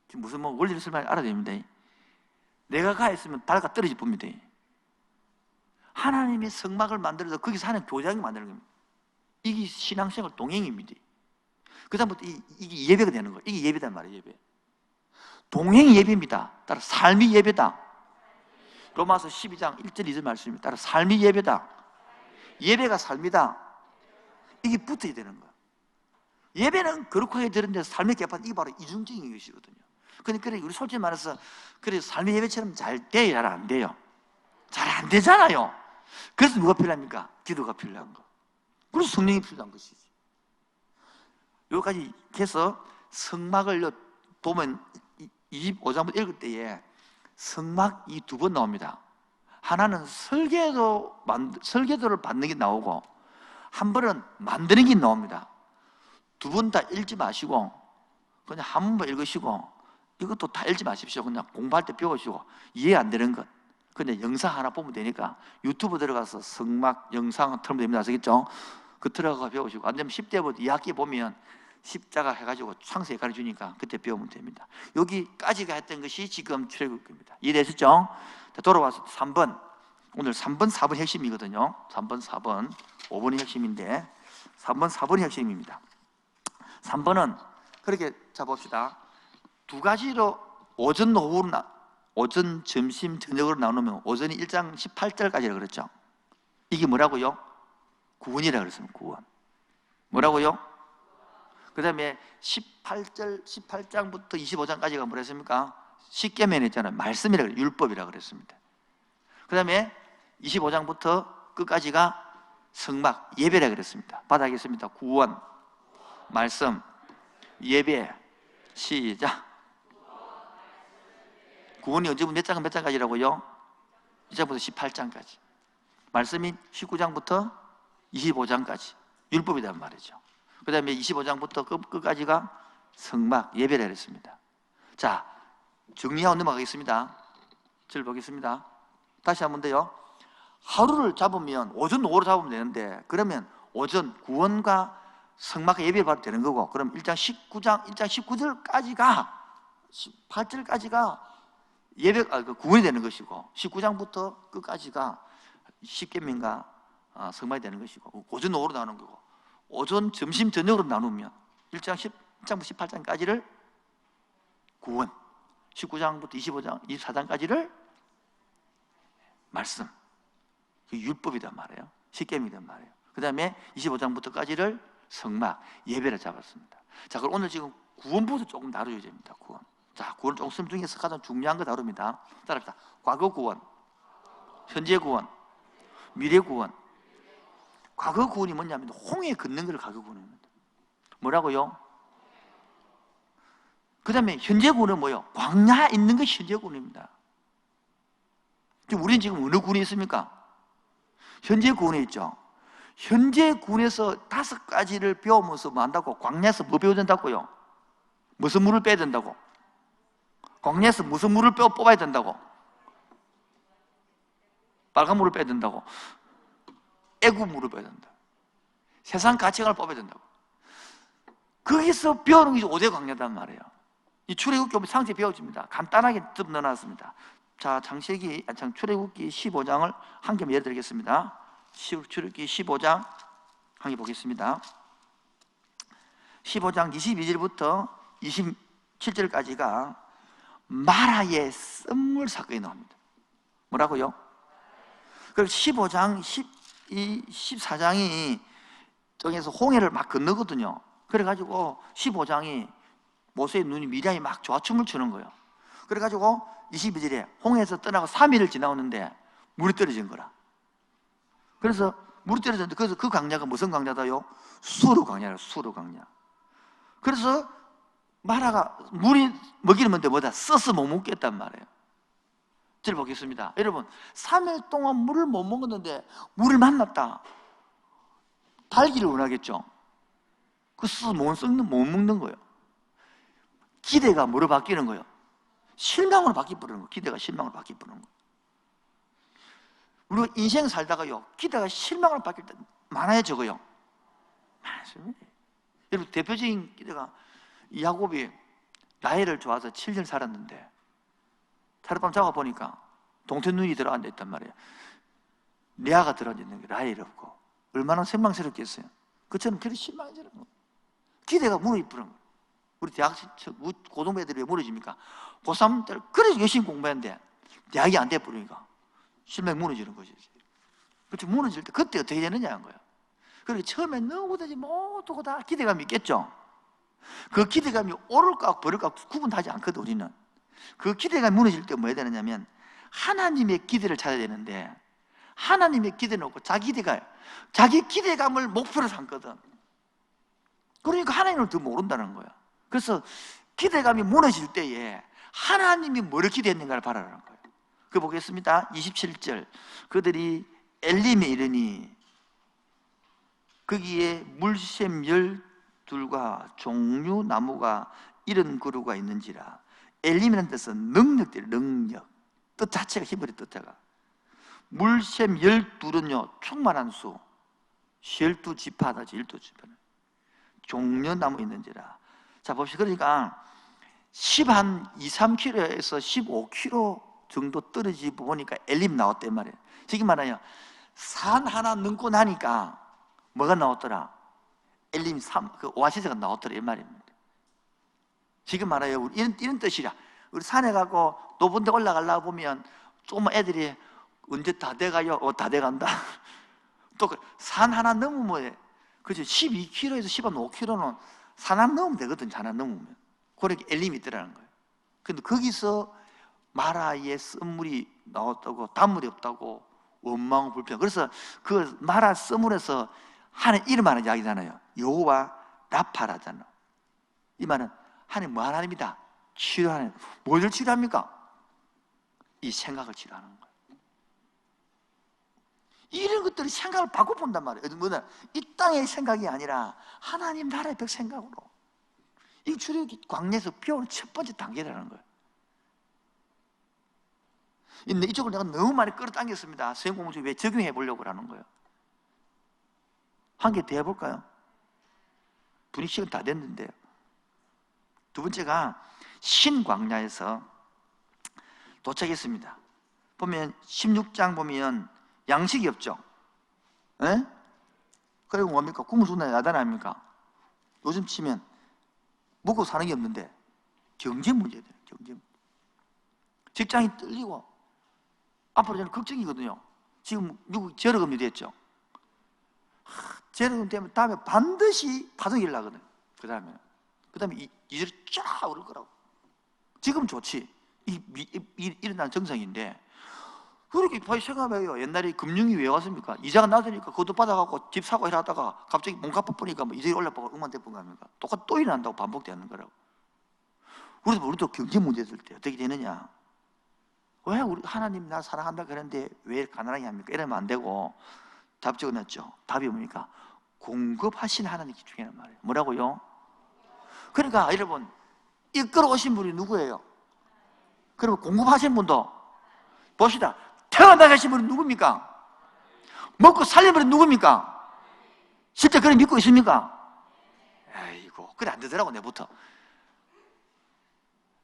지금 무슨 원리를 설명 알아야 됩니다. 내가 가 있으면 바다가 떨어질 뿐입니다. 하나님이 성막을 만들어서 거기서 하나님 교장이 만드는 겁니다. 이게 신앙생활 동행입니다. 그 다음부터 이게 예배가 되는 거예요. 이게 예배단 말이에요. 예배. 동행 예배입니다. 따라 삶이 예배다. 로마서 12장 1절 2절 말씀입니다. 따라 삶이 예배다. 예배가 삶이다. 이게 붙어야 되는 거예요. 예배는 거룩하게 드렸는데 삶의 개판, 이게 바로 이중적인 것이거든요. 그러니까 우리 솔직히 말해서 그래 삶의 예배처럼 잘 돼요? 잘 안 돼요? 잘 안 되잖아요. 그래서 누가 필요합니까? 기도가 필요한 거. 그래서 성령이 필요한 것이지. 여기까지 해서 성막을 보면 25장부터 읽을 때에 성막이 두 번 나옵니다. 하나는 설계도를 받는 게 나오고 한 번은 만드는 게 나옵니다. 두 번 다 읽지 마시고 그냥 한 번만 읽으시고 이것도 다 읽지 마십시오. 그냥 공부할 때 배우시고 이해 안 되는 것 그냥 영상 하나 보면 되니까 유튜브 들어가서 성막 영상 틀면 됩니다. 아시겠죠? 그 들어가서 배우시고 안 되면 10대부터 2학기 보면 십자가 해가지고 창세기 가르쳐주니까 그때 배우면 됩니다. 여기까지가 했던 것이 지금 출애굽기입니다. 이해되셨죠? 돌아와서 3번 오늘 3번 4번 핵심이거든요. 3번 4번 5번이 핵심인데 3번 4번이 핵심입니다. 3번은 그렇게 잡읍시다. 두 가지로 오전 오후로 오전 점심 저녁으로 나누면 오전이 1장 18절까지라고 그랬죠. 이게 뭐라고요? 구원이라고 그랬습니다. 구원. 뭐라고요? 그 다음에 18장부터 25장까지가 뭐라 했습니까? 십계명 했잖아요. 말씀이라고 그래요. 율법이라고 그랬습니다. 그 다음에 25장부터 끝까지가 성막, 예배라고 그랬습니다. 받아겠습니다. 구원, 말씀, 예배, 시작. 구원이 언제부터 몇 장 몇 장까지라고요? 1장부터 18장까지. 말씀이 19장부터 25장까지. 율법이란 말이죠. 그 다음에 25장부터 끝까지가 성막, 예배라 그랬습니다. 자, 정리하고 넘어가겠습니다. 절 보겠습니다. 다시 한번 더요. 하루를 잡으면, 오전, 오후로 잡으면 되는데, 그러면 오전 구원과 성막과 예배를 봐도 되는 거고, 그럼 1장 19절까지가, 18절까지가 구원이 되는 것이고, 19장부터 끝까지가 십계명과 성막이 되는 것이고, 오전, 오후로 나누는 거고, 오전, 점심, 저녁으로 나누면 1장부터 18장까지를 구원, 19장부터 25장, 24장까지를 말씀, 그 율법이란 말이에요. 십계명이란 말이에요. 그 다음에 25장부터까지를 성막, 예배를 잡았습니다. 자, 그럼 오늘 지금 구원부터 조금 다뤄야 됩니다. 구원. 자, 구원 조금 중에서 가장 중요한 거 다룹니다. 따라합시다. 과거 구원, 현재 구원, 미래 구원. 과거 구원이 뭐냐면 홍해 걷는 걸 과거 구원입니다. 뭐라고요? 그 다음에 현재 구원은 뭐예요? 광야에 있는 것이 현재 구원입니다. 우리는 지금 어느 구원이 있습니까? 현재 구원에 있죠. 현재 구원에서 5가지를 배우면서 뭐 한다고? 광야에서 뭐 배워야 된다고요? 무슨 물을 빼야 된다고? 광야에서 무슨 물을 뽑아야 된다고? 빨간 물을 빼야 된다고? 애국물을 빼야 된다. 세상 가치관을 뽑아야 된다고. 거기서 배우는 게 5대 광야단 말이에요. 이 출애굽기 상세 배워집니다. 간단하게 좀 넣어놨습니다. 자, 출애굽기 15장을 한 개만 예를 들겠습니다. 출애굽기 15장 한 개 보겠습니다. 15장 22절부터 27절까지가 마라의 썸물 사건이 나옵니다. 뭐라고요? 그리고 15장, 14장이 저기에서 홍해를 막 건너거든요. 그래가지고 15장이 모세의 눈이 미리암이 막 조화춤을 추는 거예요. 그래가지고 22절에 홍해에서 떠나고 3일을 지나오는데 물이 떨어진 거라. 그래서 물이 떨어졌는데 그래서 그 광야가 무슨 광야다요? 수르 광야예요. 수르 광야. 그래서 마라가 물이 먹이는 건데 뭐다? 써서 못 먹겠단 말이에요. 절 보겠습니다. 여러분 3일 동안 물을 못 먹었는데 물을 만났다. 달기를 원하겠죠. 그 써서 못 먹는 거예요. 기대가 뭐로 바뀌는 거예요? 실망으로 바뀌어버리는 거예요. 기대가 실망으로 바뀌어버리는 거예요. 우리가 인생 살다가요, 기대가 실망으로 바뀔 때 많아요, 적어요? 많습니다. 여러분, 대표적인 기대가 야곱이 라헬을 좋아서 7년 살았는데 하룻밤 자고 보니까 동태 눈이 들어앉아 있단 말이에요. 레아가 들어앉아 있는 게 라헬이었고, 얼마나 선망스럽겠어요. 그처럼 그렇게 실망스러운 거예요. 기대가 무너져버린 거예요. 우리 대학 고등부 애들이 왜 무너집니까? 고3 때 그래서 열심히 공부했는데 대학이 안 돼버리니까 실망이 무너지는 거지. 그렇죠. 무너질 때 그때 어떻게 되느냐는 거예요. 그리고 처음에 너무든지 모두고 다 기대감이 있겠죠. 그 기대감이 오를까 버릴까 구분하지 않거든. 우리는 그 기대감이 무너질 때 뭐 해야 되느냐면 하나님의 기대를 찾아야 되는데, 하나님의 기대는 없고 자기 기대감을 목표로 삼거든. 그러니까 하나님을 더 모른다는 거야. 그래서 기대감이 무너질 때에 하나님이 뭐를 기대했는가를 바라라는 거예요. 그 보겠습니다. 27절. 그들이 엘림에 이르니 거기에 물샘 12과 종류 나무가 70그루가 있는지라. 엘림이라는 뜻은 능력. 뜻 자체가 히브리 뜻자가. 물샘 12는요 충만한 수, 12지파다. 12지파는 종려나무 있는지라. 자 봅시다. 그러니까 2-3km에서 15km 정도 떨어지고 보니까 엘림 나왔단 말이에요. 저기 말하여 산 하나 넘고 나니까 뭐가 나왔더라? 엘림 그 오아시스가 나왔더라 이 말입니다. 지금 말하여 이런 뜻이라. 우리 산에 가고 높은 데 올라가려고 보면 조금 애들이 언제 다 돼가요? 다 돼간다. 또 산 하나 넘으면 그죠? 12km에서 15km는 산 하나 넘으면 되거든. 산 하나 넘으면. 그렇게 엘림이 있더라는 거예요. 근데 거기서 마라의 썰물이 나왔다고, 단물이 없다고 원망 불평. 그래서 그 마라 썰물에서 하는 이름 하는 이야기잖아요. 여호와 라파라잖아. 이 말은 하나님 뭐 하나님이다? 치료하는. 뭘 치료합니까? 이 생각을 치료하는 거예요. 이런 것들이 생각을 바꿔본단 말이에요. 뭐냐? 이 땅의 생각이 아니라 하나님 나라의 백 생각으로. 이 출애굽 광야에서 배우는 첫 번째 단계라는 거예요. 이쪽을 내가 너무 많이 끌어당겼습니다. 수행 공부 중에 왜 적용해 보려고 하는 거예요? 한 개 더 해볼까요? 분위기 시간 다 됐는데요. 두 번째가 신광야에서 도착했습니다. 보면 16장 보면 양식이 없죠. 에? 그리고 뭡니까? 꿈을 준다 야단 아닙니까? 요즘 치면 먹고 사는 게 없는데 경제 문제예요. 경제. 직장이 떨리고 앞으로 저는 걱정이거든요. 지금 미국 재료금이 됐죠. 재료금 되면 다음에 반드시 파동이 일어나거든요. 그 다음에 이절이 쫙 오를 거라고. 지금 좋지. 일어나는 정상인데 그렇게 생각해요. 옛날에 금융위 왜 왔습니까? 이자가 낮으니까 그것도 받아갖고 집 사고 이러다가 갑자기 몸값 보니까 뭐 이자가 올라가고 응만 대본 겁니까? 똑같이 또 일어난다고 반복되는 거라고. 그래서 우리도 경제 문제 있을 때 어떻게 되느냐? 왜 우리 하나님 나 사랑한다 그러는데 왜 가난하게 합니까? 이러면 안 되고 답 적어놨죠. 답이 뭡니까? 공급하신 하나님 기중이란 말이에요. 뭐라고요? 그러니까 여러분 이끌어 오신 분이 누구예요? 그러면 공급하신 분도 봅시다. 태어나 계신 분은 누굽니까? 먹고 살린 분은 누굽니까? 실제 그걸 믿고 있습니까? 에이고 그래 안 되더라고. 내부터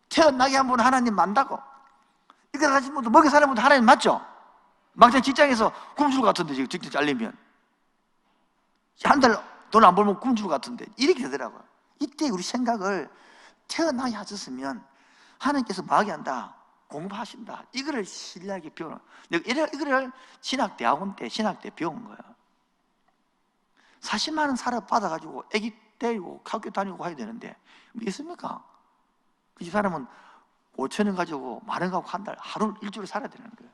태어나게 한 분은 하나님 만다고, 이끌어 가신 분도 먹여 살린 분도 하나님 맞죠? 막상 직장에서 굶줄 것 같은데 지금 직장 잘리면 한 달 돈 안 벌면 굶줄 것 같은데 이렇게 되더라고요. 이때 우리 생각을 태어나게 하셨으면 하나님께서 뭐하게 한다? 공부하신다. 이거를 신뢰하게 배우는. 내가 이거를 신학대학원 때, 신학 때 배운 거야. 40만 원 살아 받아가지고 애기 데리고 학교 다니고 해야 되는데 있습니까? 그 사람은 5천 원 가지고 만 원 갖고 한 달, 하루 일주일 살아야 되는 거예요.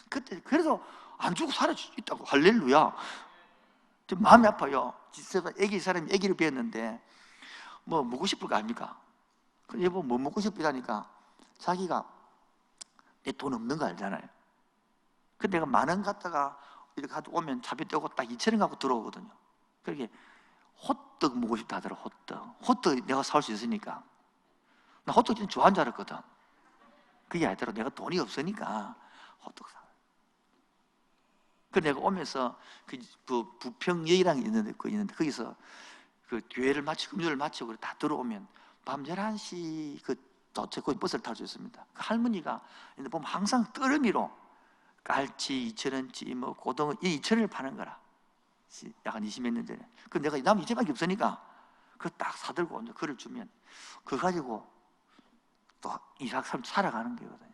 그때 그래서 안 죽고 살아 있다고. 할렐루야. 좀 마음이 아파요. 사람이 애기를 배웠는데 뭐 먹고 싶을 거 아닙니까? 여보 뭐 먹고 싶다니까 자기가 내 돈 없는 거 알잖아요. 근데 내가 만 원 갖다가 이렇게 오면 차비 떼고 딱 2천 원 갖고 들어오거든요. 그렇게 호떡 먹고 싶다 하더라. 호떡 내가 사올 수 있으니까. 나 호떡 진짜 좋아하는 줄 알았거든. 그게 아니더라. 내가 돈이 없으니까 호떡 사. 그래서 내가 오면서 그 부평역이라는 게 있는데 거기서 그 교회를 마치고 금요를 마치고 다 들어오면 밤 11시 그 거기 버스를 탈 수 있습니다. 그 할머니가 보면 항상 뜨르미로 갈치 2,000원치, 뭐 고등어 2,000원을 파는 거라. 약간 20몇 년 전에. 그 내가 남은 2,000원밖에 없으니까 그걸 딱 사들고 오늘 그걸 주면 그거 가지고 또 이삭 살아가는 거거든요.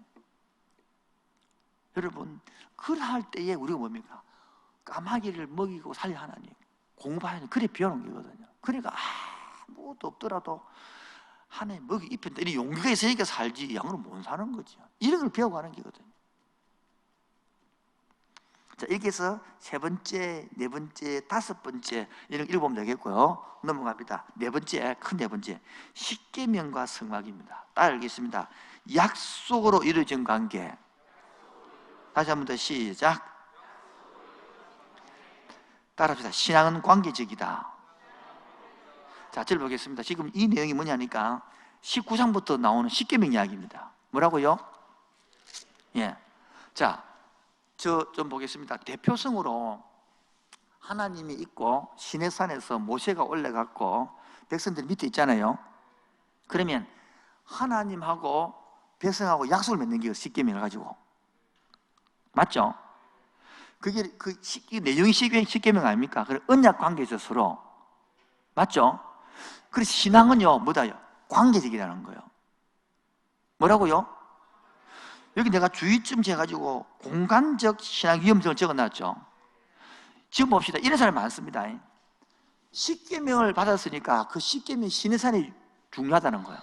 여러분, 그럴 때에 우리가 뭡니까? 까마귀를 먹이고 살려 하나님, 공부하는 그래 배우는 거거든요. 그러니까 아무것도 없더라도 하나님 먹이 입힌다. 이 용기가 있으니까 살지 양으로 못 사는 거죠. 이런 걸 배워가는 거거든요. 자, 이렇게 해서 세 번째, 네 번째, 다섯 번째 이런 거 읽어보면 되겠고요. 넘어갑니다. 네 번째, 큰 네 번째, 십계명과 성막입니다. 따라 읽겠습니다. 약속으로 이루어진 관계. 다시 한 번 더 시작. 따라합시다. 신앙은 관계적이다. 자, 절 보겠습니다. 지금 이 내용이 뭐냐니까 19장부터 나오는 십계명 이야기입니다. 뭐라고요? 예. 자, 저 좀 보겠습니다. 대표성으로 하나님이 있고 시내산에서 모세가 올라갔고 백성들이 밑에 있잖아요. 그러면 하나님하고 백성하고 약속을 맺는 게 십계명을 가지고 맞죠? 그게 이 내용이 십계명 아닙니까? 그 언약 관계에서 서로 맞죠? 그래서 신앙은요 뭐다요? 관계적이라는 거예요. 뭐라고요? 여기 내가 주의점 재가지고 공간적 신앙 위험성을 적어놨죠. 지금 봅시다. 이런 사람이 많습니다. 십계명을 받았으니까 그 십계명 시내산이 중요하다는 거예요.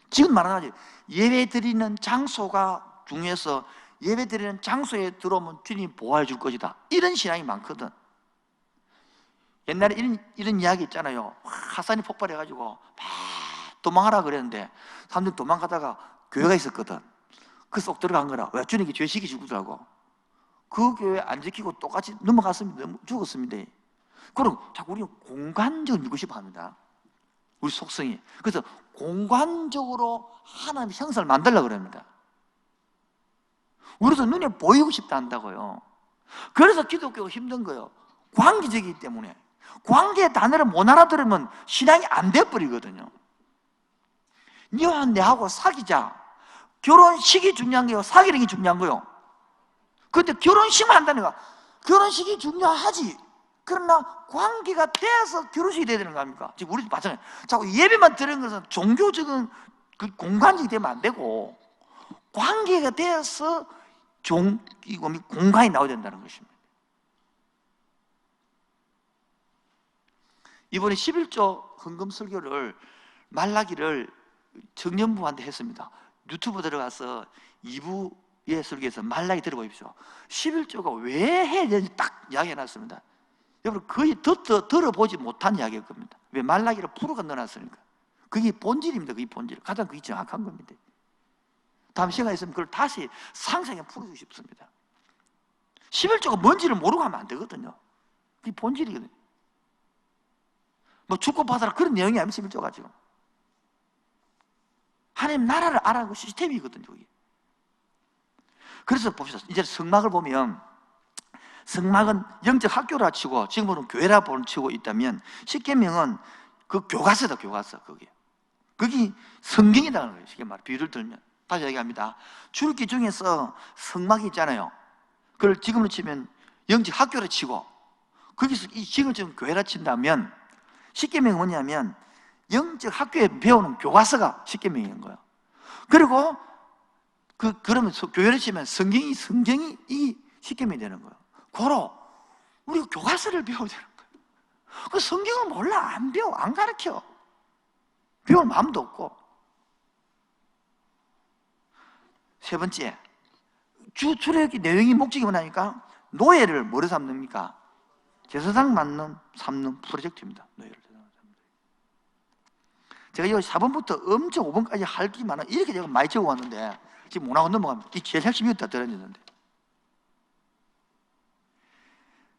지금 말하는 거지. 예배 드리는 장소가 중요해서 예배 드리는 장소에 들어오면 주님 보호해 줄 것이다. 이런 신앙이 많거든. 옛날에 이런 이야기 있잖아요. 화산이 폭발해가지고 막 도망하라 그랬는데 사람들이 도망가다가 교회가 있었거든. 그 쏙 들어간 거라. 왜? 주님께 죄 시키시더라고. 그 교회 안 지키고 똑같이 넘어갔습니다. 죽었습니다. 그럼 자꾸 우리는 공간적으로 믿고 싶어 합니다. 우리 속성이. 그래서 공간적으로 하나님의 형상을 만들려고 그럽니다. 우리도 눈에 보이고 싶다 한다고요. 그래서 기독교가 힘든 거예요. 관계적이기 때문에. 관계의 단어를 못 알아들으면 신앙이 안 돼버리거든요. 너와 내하고 사귀자. 결혼식이 중요한 거예요. 사귀는 게 중요한 거예요. 그런데 결혼식만 한다는 거야. 결혼식이 중요하지. 그러나 관계가 돼서 결혼식이 돼야 되는 거 아닙니까? 지금 우리도 마찬가지예요. 자꾸 예배만 드리는 것은 종교적인 그 공간이 되면 안 되고 관계가 돼서 공간이 나와야 된다는 것입니다. 이번에 11조 헌금 설교를 말라기를 청년부한테 했습니다. 유튜브 들어가서 2부의 설교에서 말라기 들어보십시오. 11조가 왜 해야 되는지 딱 이야기해놨습니다. 여러분 거의 들어보지 못한 이야기일 겁니다. 왜? 말라기를 풀어가 넣어놨으니까. 그게 본질입니다. 그게 본질. 가장 그게 정확한 겁니다. 다음 시간에 있으면 그걸 다시 상상해 풀어주고 싶습니다. 11조가 뭔지를 모르고 하면 안 되거든요. 그게 본질이거든요. 뭐 축복받아라 그런 내용이 아니면 11조가 지금. 하나님 나라를 알아가는 시스템이거든요. 그게. 그래서 봅시다. 이제 성막을 보면 성막은 영적 학교라 치고 지금은 교회라 치고 있다면 십계명은 그 교과서다. 교과서. 그게 성경이라는 거예요. 쉽게 말해 비유를 들면. 다시 얘기합니다. 줄기 중에서 성막이 있잖아요. 그걸 지금으로 치면 영적 학교라 치고 거기서 이 지금을 치면 교회라 친다면 십계명이 뭐냐면 영적 학교에 배우는 교과서가 십계명인 거예요. 그리고 그러면 교회를 치면 성경이 이 십계명이 되는 거예요. 고로 우리가 교과서를 배워야 되는 거예요. 그 성경을 몰라. 안 배워. 안 가르쳐. 배울 마음도 없고. 세 번째, 출애굽기 내용이 목적이 뭐냐니까 노예를 뭐로 삼습니까? 제사장 삼는 프로젝트입니다. 노예를. 제가 여기 4번부터 엄청 5번까지 할 게 많아. 이렇게 제가 많이 적어왔는데 지금 못 하고 넘어갑니다. 이 제일 핵심이 다 떨어졌는데.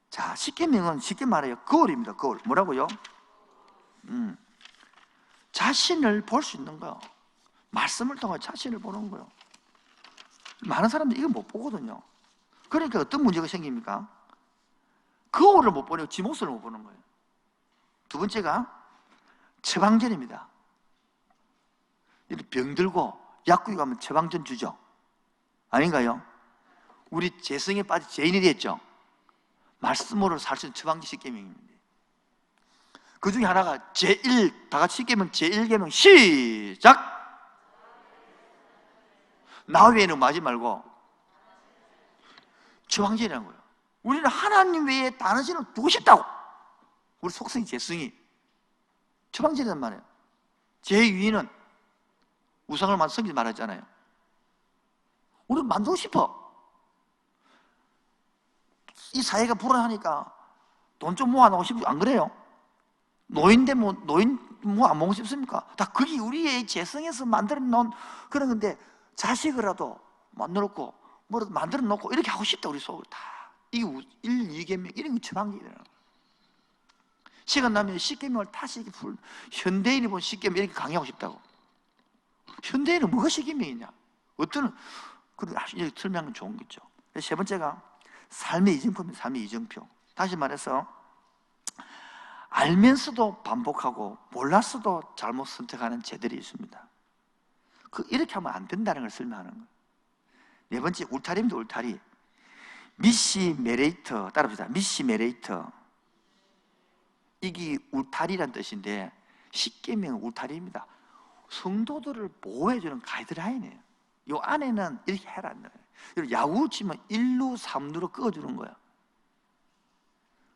자, 십계명은 쉽게 말해요. 거울입니다. 거울. 뭐라고요? 자신을 볼 수 있는 거예요. 말씀을 통해 자신을 보는 거예요. 많은 사람들이 이걸 못 보거든요. 그러니까 어떤 문제가 생깁니까? 거울을 못 보내고 지 모습을 못 보는 거예요. 두 번째가 처방전입니다. 이렇게 병들고 약국에 가면 처방전 주죠. 아닌가요? 우리 재성에 빠져 죄인이 됐죠. 말씀으로 살 수 있는 처방전 10계명입니다. 그 중에 하나가 다 같이 10계명 제1계명 시작! 나 외에는 뭐 하지 말고 처방전이라는 거예요. 우리는 하나님 외에 다른 신을 두고 싶다고. 우리 속성이 재성이 처방전이란 말이에요. 제2위는 우상을 만든 성경 말하잖아요. 우리는 만들고 싶어. 이 사회가 불안하니까 돈 좀 모아놓고 싶고, 안 그래요? 노인데 노인 안 먹고 싶습니까? 다 그게 우리의 재성에서 만들어 놓은 그런 건데, 자식이라도 만들어놓고 뭐라도 만들어 놓고 이렇게 하고 싶다. 우리 속으로 다. 이게 1, 2계명 이런 게 처방전이에요. 시간 나면 10계명을 다시 이렇게 현대인이 본 10계명 이렇게 강의하고 싶다고. 현대인은 뭐가 10계명이냐? 어떤 그런 설명은 좋은 거죠. 세 번째가 삶의 이정표입니다. 삶의 이정표. 다시 말해서 알면서도 반복하고 몰랐어도 잘못 선택하는 죄들이 있습니다. 이렇게 하면 안 된다는 걸 설명하는 거예요. 네 번째, 울타리입니다. 울타리. 미시메레이터, 따라합시다. 미시메레이터. 이게 울타리란 뜻인데 10계명은 울타리입니다. 성도들을 보호해주는 가이드라인이에요. 이 안에는 이렇게 해라. 야구 치면 1루, 3루로 끄어주는 거야.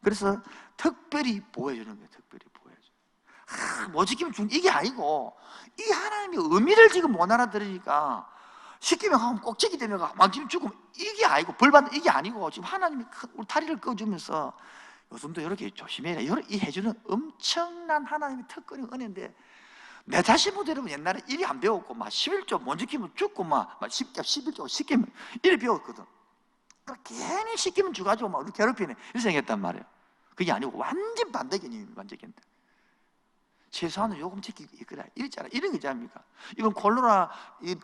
그래서 특별히 보호해주는 거예요. 특별히 보호해줘. 못 지키면 이게 아니고, 이 하나님의 의미를 지금 못 알아들으니까 10계명 하면 꼭 지키게 되면 망치면 죽으면 이게 아니고, 벌받는 이게 아니고, 지금 하나님이 큰 울타리를 꺼주면서 요즘도 이렇게 조심해라. 이 해주는 엄청난 하나님의 특권이 은혜인데, 내 자신보다 여러분 옛날에 일이 안 배웠고, 막 11조 못 지키면 죽고, 막 11조, 10계명, 이래 배웠거든. 괜히 10계명 주가지고 막 이렇게 괴롭히네. 이렇게 생겼단 말이에요. 그게 아니고, 완전 반대 개념입니다. 완전 개념. 최소한은 요금 지키고 있거라. 이랬잖아. 이런 거지 않습니까? 이건 코로나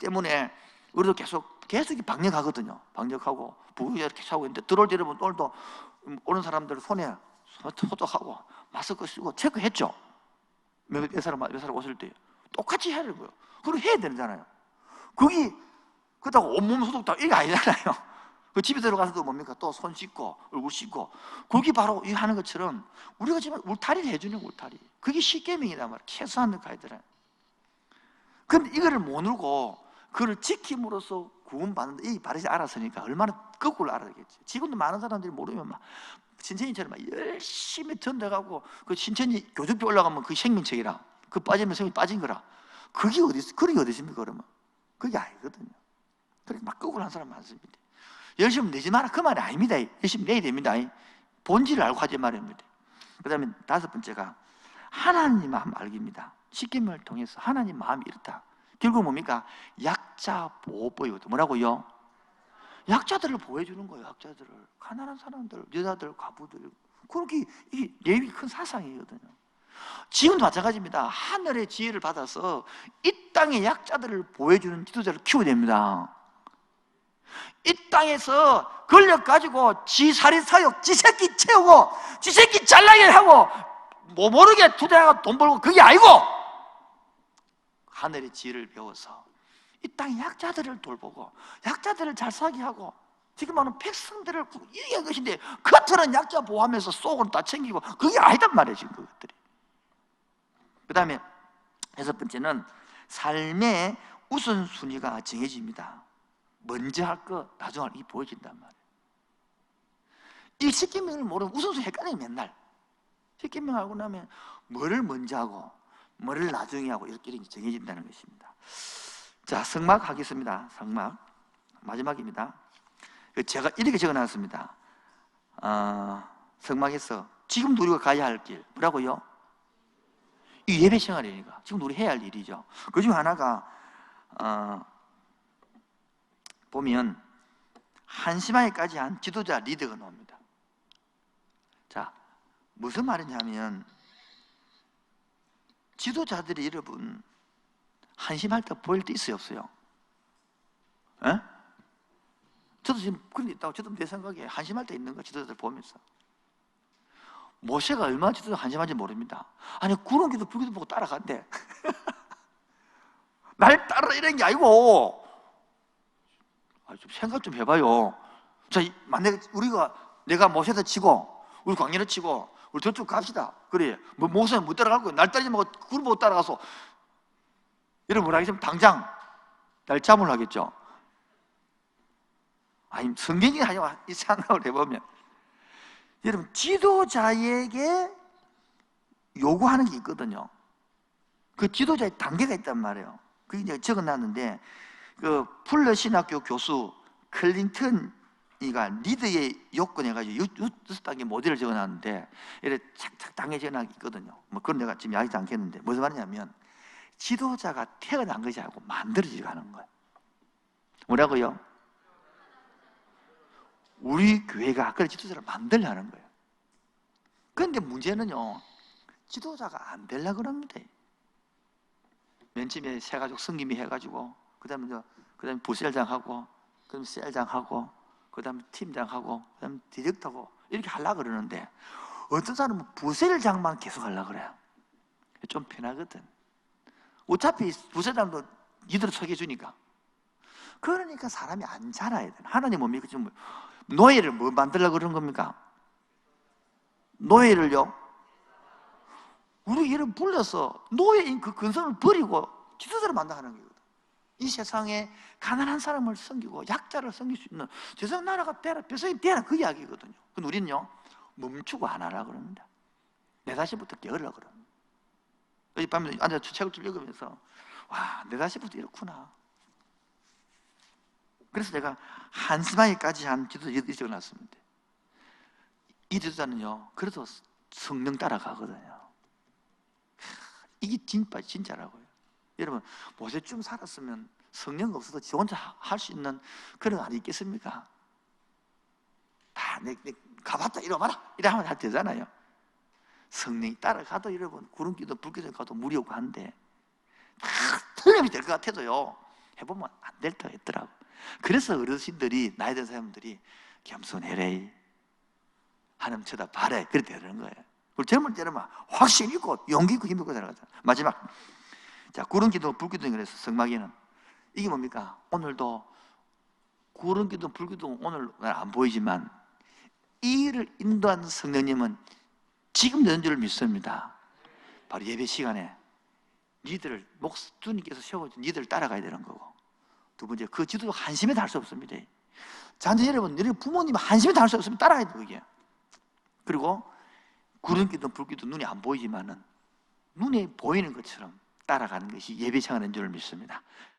때문에 우리도 계속 방역하거든요. 방역하고, 부부가 이렇게 하고 있는데, 들어올 때 여러분 오늘도 오는 사람들 손에 소독하고, 마스크 쓰고, 체크했죠? 몇 사람 오실 때 똑같이 해야 되고요. 그걸 해야 되잖아요. 그렇다고 온몸 소독 다 이게 아니잖아요. 그 집에 들어가서도 뭡니까? 또 손 씻고 얼굴 씻고, 그게 바로 이 하는 것처럼 우리가 지금 울타리를 해주는 울타리. 그게 10계명이란 말이에요. 최소한의 가이드라인. 근데 이거를 못 누르고 그걸 지킴으로써 구원받는다. 이 바르지 알았으니까 얼마나 거꾸로 알아야겠지. 지금도 많은 사람들이 모르면 막 신천지처럼 막 열심히 전대가고, 그 신천지 교적표 올라가면 그 생명책이라, 그 빠지면 생명이 빠진 거라. 그게 어디 있습니까, 그러면? 그게 아니거든요. 그렇게 막 거꾸로 한 사람 많습니다. 열심히 내지 마라, 그 말이 아닙니다. 열심히 내야 됩니다. 본질을 알고 하지 말입니다. 그 다음에 5번째가 하나님 마음 알기입니다. 10계명을 통해서 하나님 마음이 이렇다. 결국 뭡니까? 약자 보호법이거든요. 뭐라고요? 약자들을 보호해주는 거예요. 약자들을. 가난한 사람들, 여자들, 과부들. 그렇게 이게 레위 큰 사상이거든요. 지금도 마찬가지입니다. 하늘의 지혜를 받아서 이 땅의 약자들을 보호해주는 지도자를 키워야 됩니다. 이 땅에서 권력 가지고 지 살인사욕, 지 새끼 채우고, 지 새끼 잘나게 하고, 뭐 모르게 투자하고 돈 벌고, 그게 아니고 하늘의 지혜를 배워서 이 땅의 약자들을 돌보고, 약자들을 잘 사게 하고, 지금 하는 백성들을 이기는 것인데, 겉으로는 약자 보호하면서 속은 다 챙기고, 그게 아니단 말이에요. 지금 그것들이. 그 다음에 6번째는 삶의 우선순위가 정해집니다. 먼저 할 거, 나중에 할 거, 보여진단 말이에요. 이 10계명을 모르면 우선순위 헷갈려요. 맨날 10계명 하고 나면 뭐를 먼저 하고 뭐를 나중에 하고 이렇게 정해진다는 것입니다. 자, 성막 하겠습니다. 성막 마지막입니다. 제가 이렇게 적어놨습니다. 성막에서 지금도 우리가 가야 할 길, 뭐라고요? 이 예배 생활이니까 지금 우리 해야 할 일이죠. 그 중 하나가 보면 한심하게까지 한 지도자 리더가 나옵니다. 자, 무슨 말이냐면, 지도자들이 여러분 한심할 때 보일 때 있어요, 없어요? 에? 저도 지금 그런 게 있다고. 저도 내 생각에 한심할 때 있는 거, 지도자들 보면서. 모세가 얼마나 지도자 한심한지 모릅니다. 아니, 구름기도 불기도 보고 따라간대. 날 따라 이런 게 아니고, 좀 생각 좀 해봐요. 자, 만약에 내가 모세도 치고 우리 광야를 치고 우리 저쪽 갑시다. 그래, 모세는 못 따라갈 거예요. 날 따르지 말고 그걸 못 따라가서 여러분 뭐라 하겠으면 당장 날 잡으려 하겠죠. 아니, 성경이 하지만 이 생각을 해보면, 여러분 지도자에게 요구하는 게 있거든요. 그 지도자의 단계가 있단 말이에요. 그게 이제 적어놨는데, 그 풀러 신학교 교수 클린턴이가 리더의 요건 해가지고 6단계 모델을 적어놨는데, 이렇게 착착 단계 적어놨 있거든요. 뭐 그건 내가 지금 이야기하지 않겠는데, 무슨 말이냐면 지도자가 태어난 것이 아니고 만들어지게 하는 거예요. 뭐라고요? 우리 교회가 그런 지도자를 만들려는 거예요. 그런데 문제는요, 지도자가 안 되려고 그럽니다. 맨 처음에 세가족 성김이 해가지고, 그 다음에 부셀장하고, 그 다음에 셀장하고, 그 다음에 팀장하고, 그 다음에 디렉터하고, 이렇게 하려고 그러는데, 어떤 사람은 부셀장만 계속 하려고 그래요. 좀 편하거든. 어차피 부셀장도 니들 소개해주니까. 그러니까 사람이 안 자라야 돼. 하나님 뭡니까? 지금 노예를 뭐 만들려고 그러는 겁니까? 노예를요? 우리 얘를 불러서 노예인 그 근성을 버리고 지도자를 만나는 거거든. 이 세상에 가난한 사람을 섬기고 약자를 섬길 수 있는 세상 나라가 되라, 벼슬이 되라, 그 이야기거든요. 근데 우리는요, 멈추고 안 하려고 그럽니다. 내다시부터 깨우려고 그럽니다. 어젯 밤에 앉아서 책을 좀 읽으면서, 와, 내다시부터 이렇구나. 그래서 내가 한스마이까지 한 지도자 적어놨습니다. 이 지도자는요, 그래도 성령 따라가거든요. 이게 진짜라고요. 여러분, 모세쯤 살았으면 성령 없어도 지 혼자 할 수 있는 그런 거 아니 있겠습니까? 다 내 가봤다 이러봐라 이래 하면 다 되잖아요. 성령이 따라가도 여러분 구름기도 불기도 가도 무리 없고 한데 다 틀림이 될 것 같아도요, 해보면 안 될 때가 있더라고. 그래서 어르신들이, 나이 든 사람들이 겸손해래, 하나님 쳐다봐래, 그렇게 되는 거예요. 그리고 젊을 때는 막 확신 있고 용기 있고 힘 있고 살아가잖아. 마지막, 자, 구름기도 불기도 그래서 성막에는 이게 뭡니까? 오늘도 구름기도 불기도 오늘 안 보이지만 이 일을 인도한 성령님은 지금 되는 줄 믿습니다. 바로 예배 시간에 니들을 주님께서 세워준 니들을 따라가야 되는 거고, 두 번째, 그 지도도 한심에 다 할 수 없습니다. 자녀 여러분, 너희 부모님 한심에 다 할 수 없으면 따라가야 돼, 그게. 그리고 구름기도 불기도 눈에 안 보이지만은 눈에 보이는 것처럼 따라가는 것이 예배 시간인 줄 믿습니다.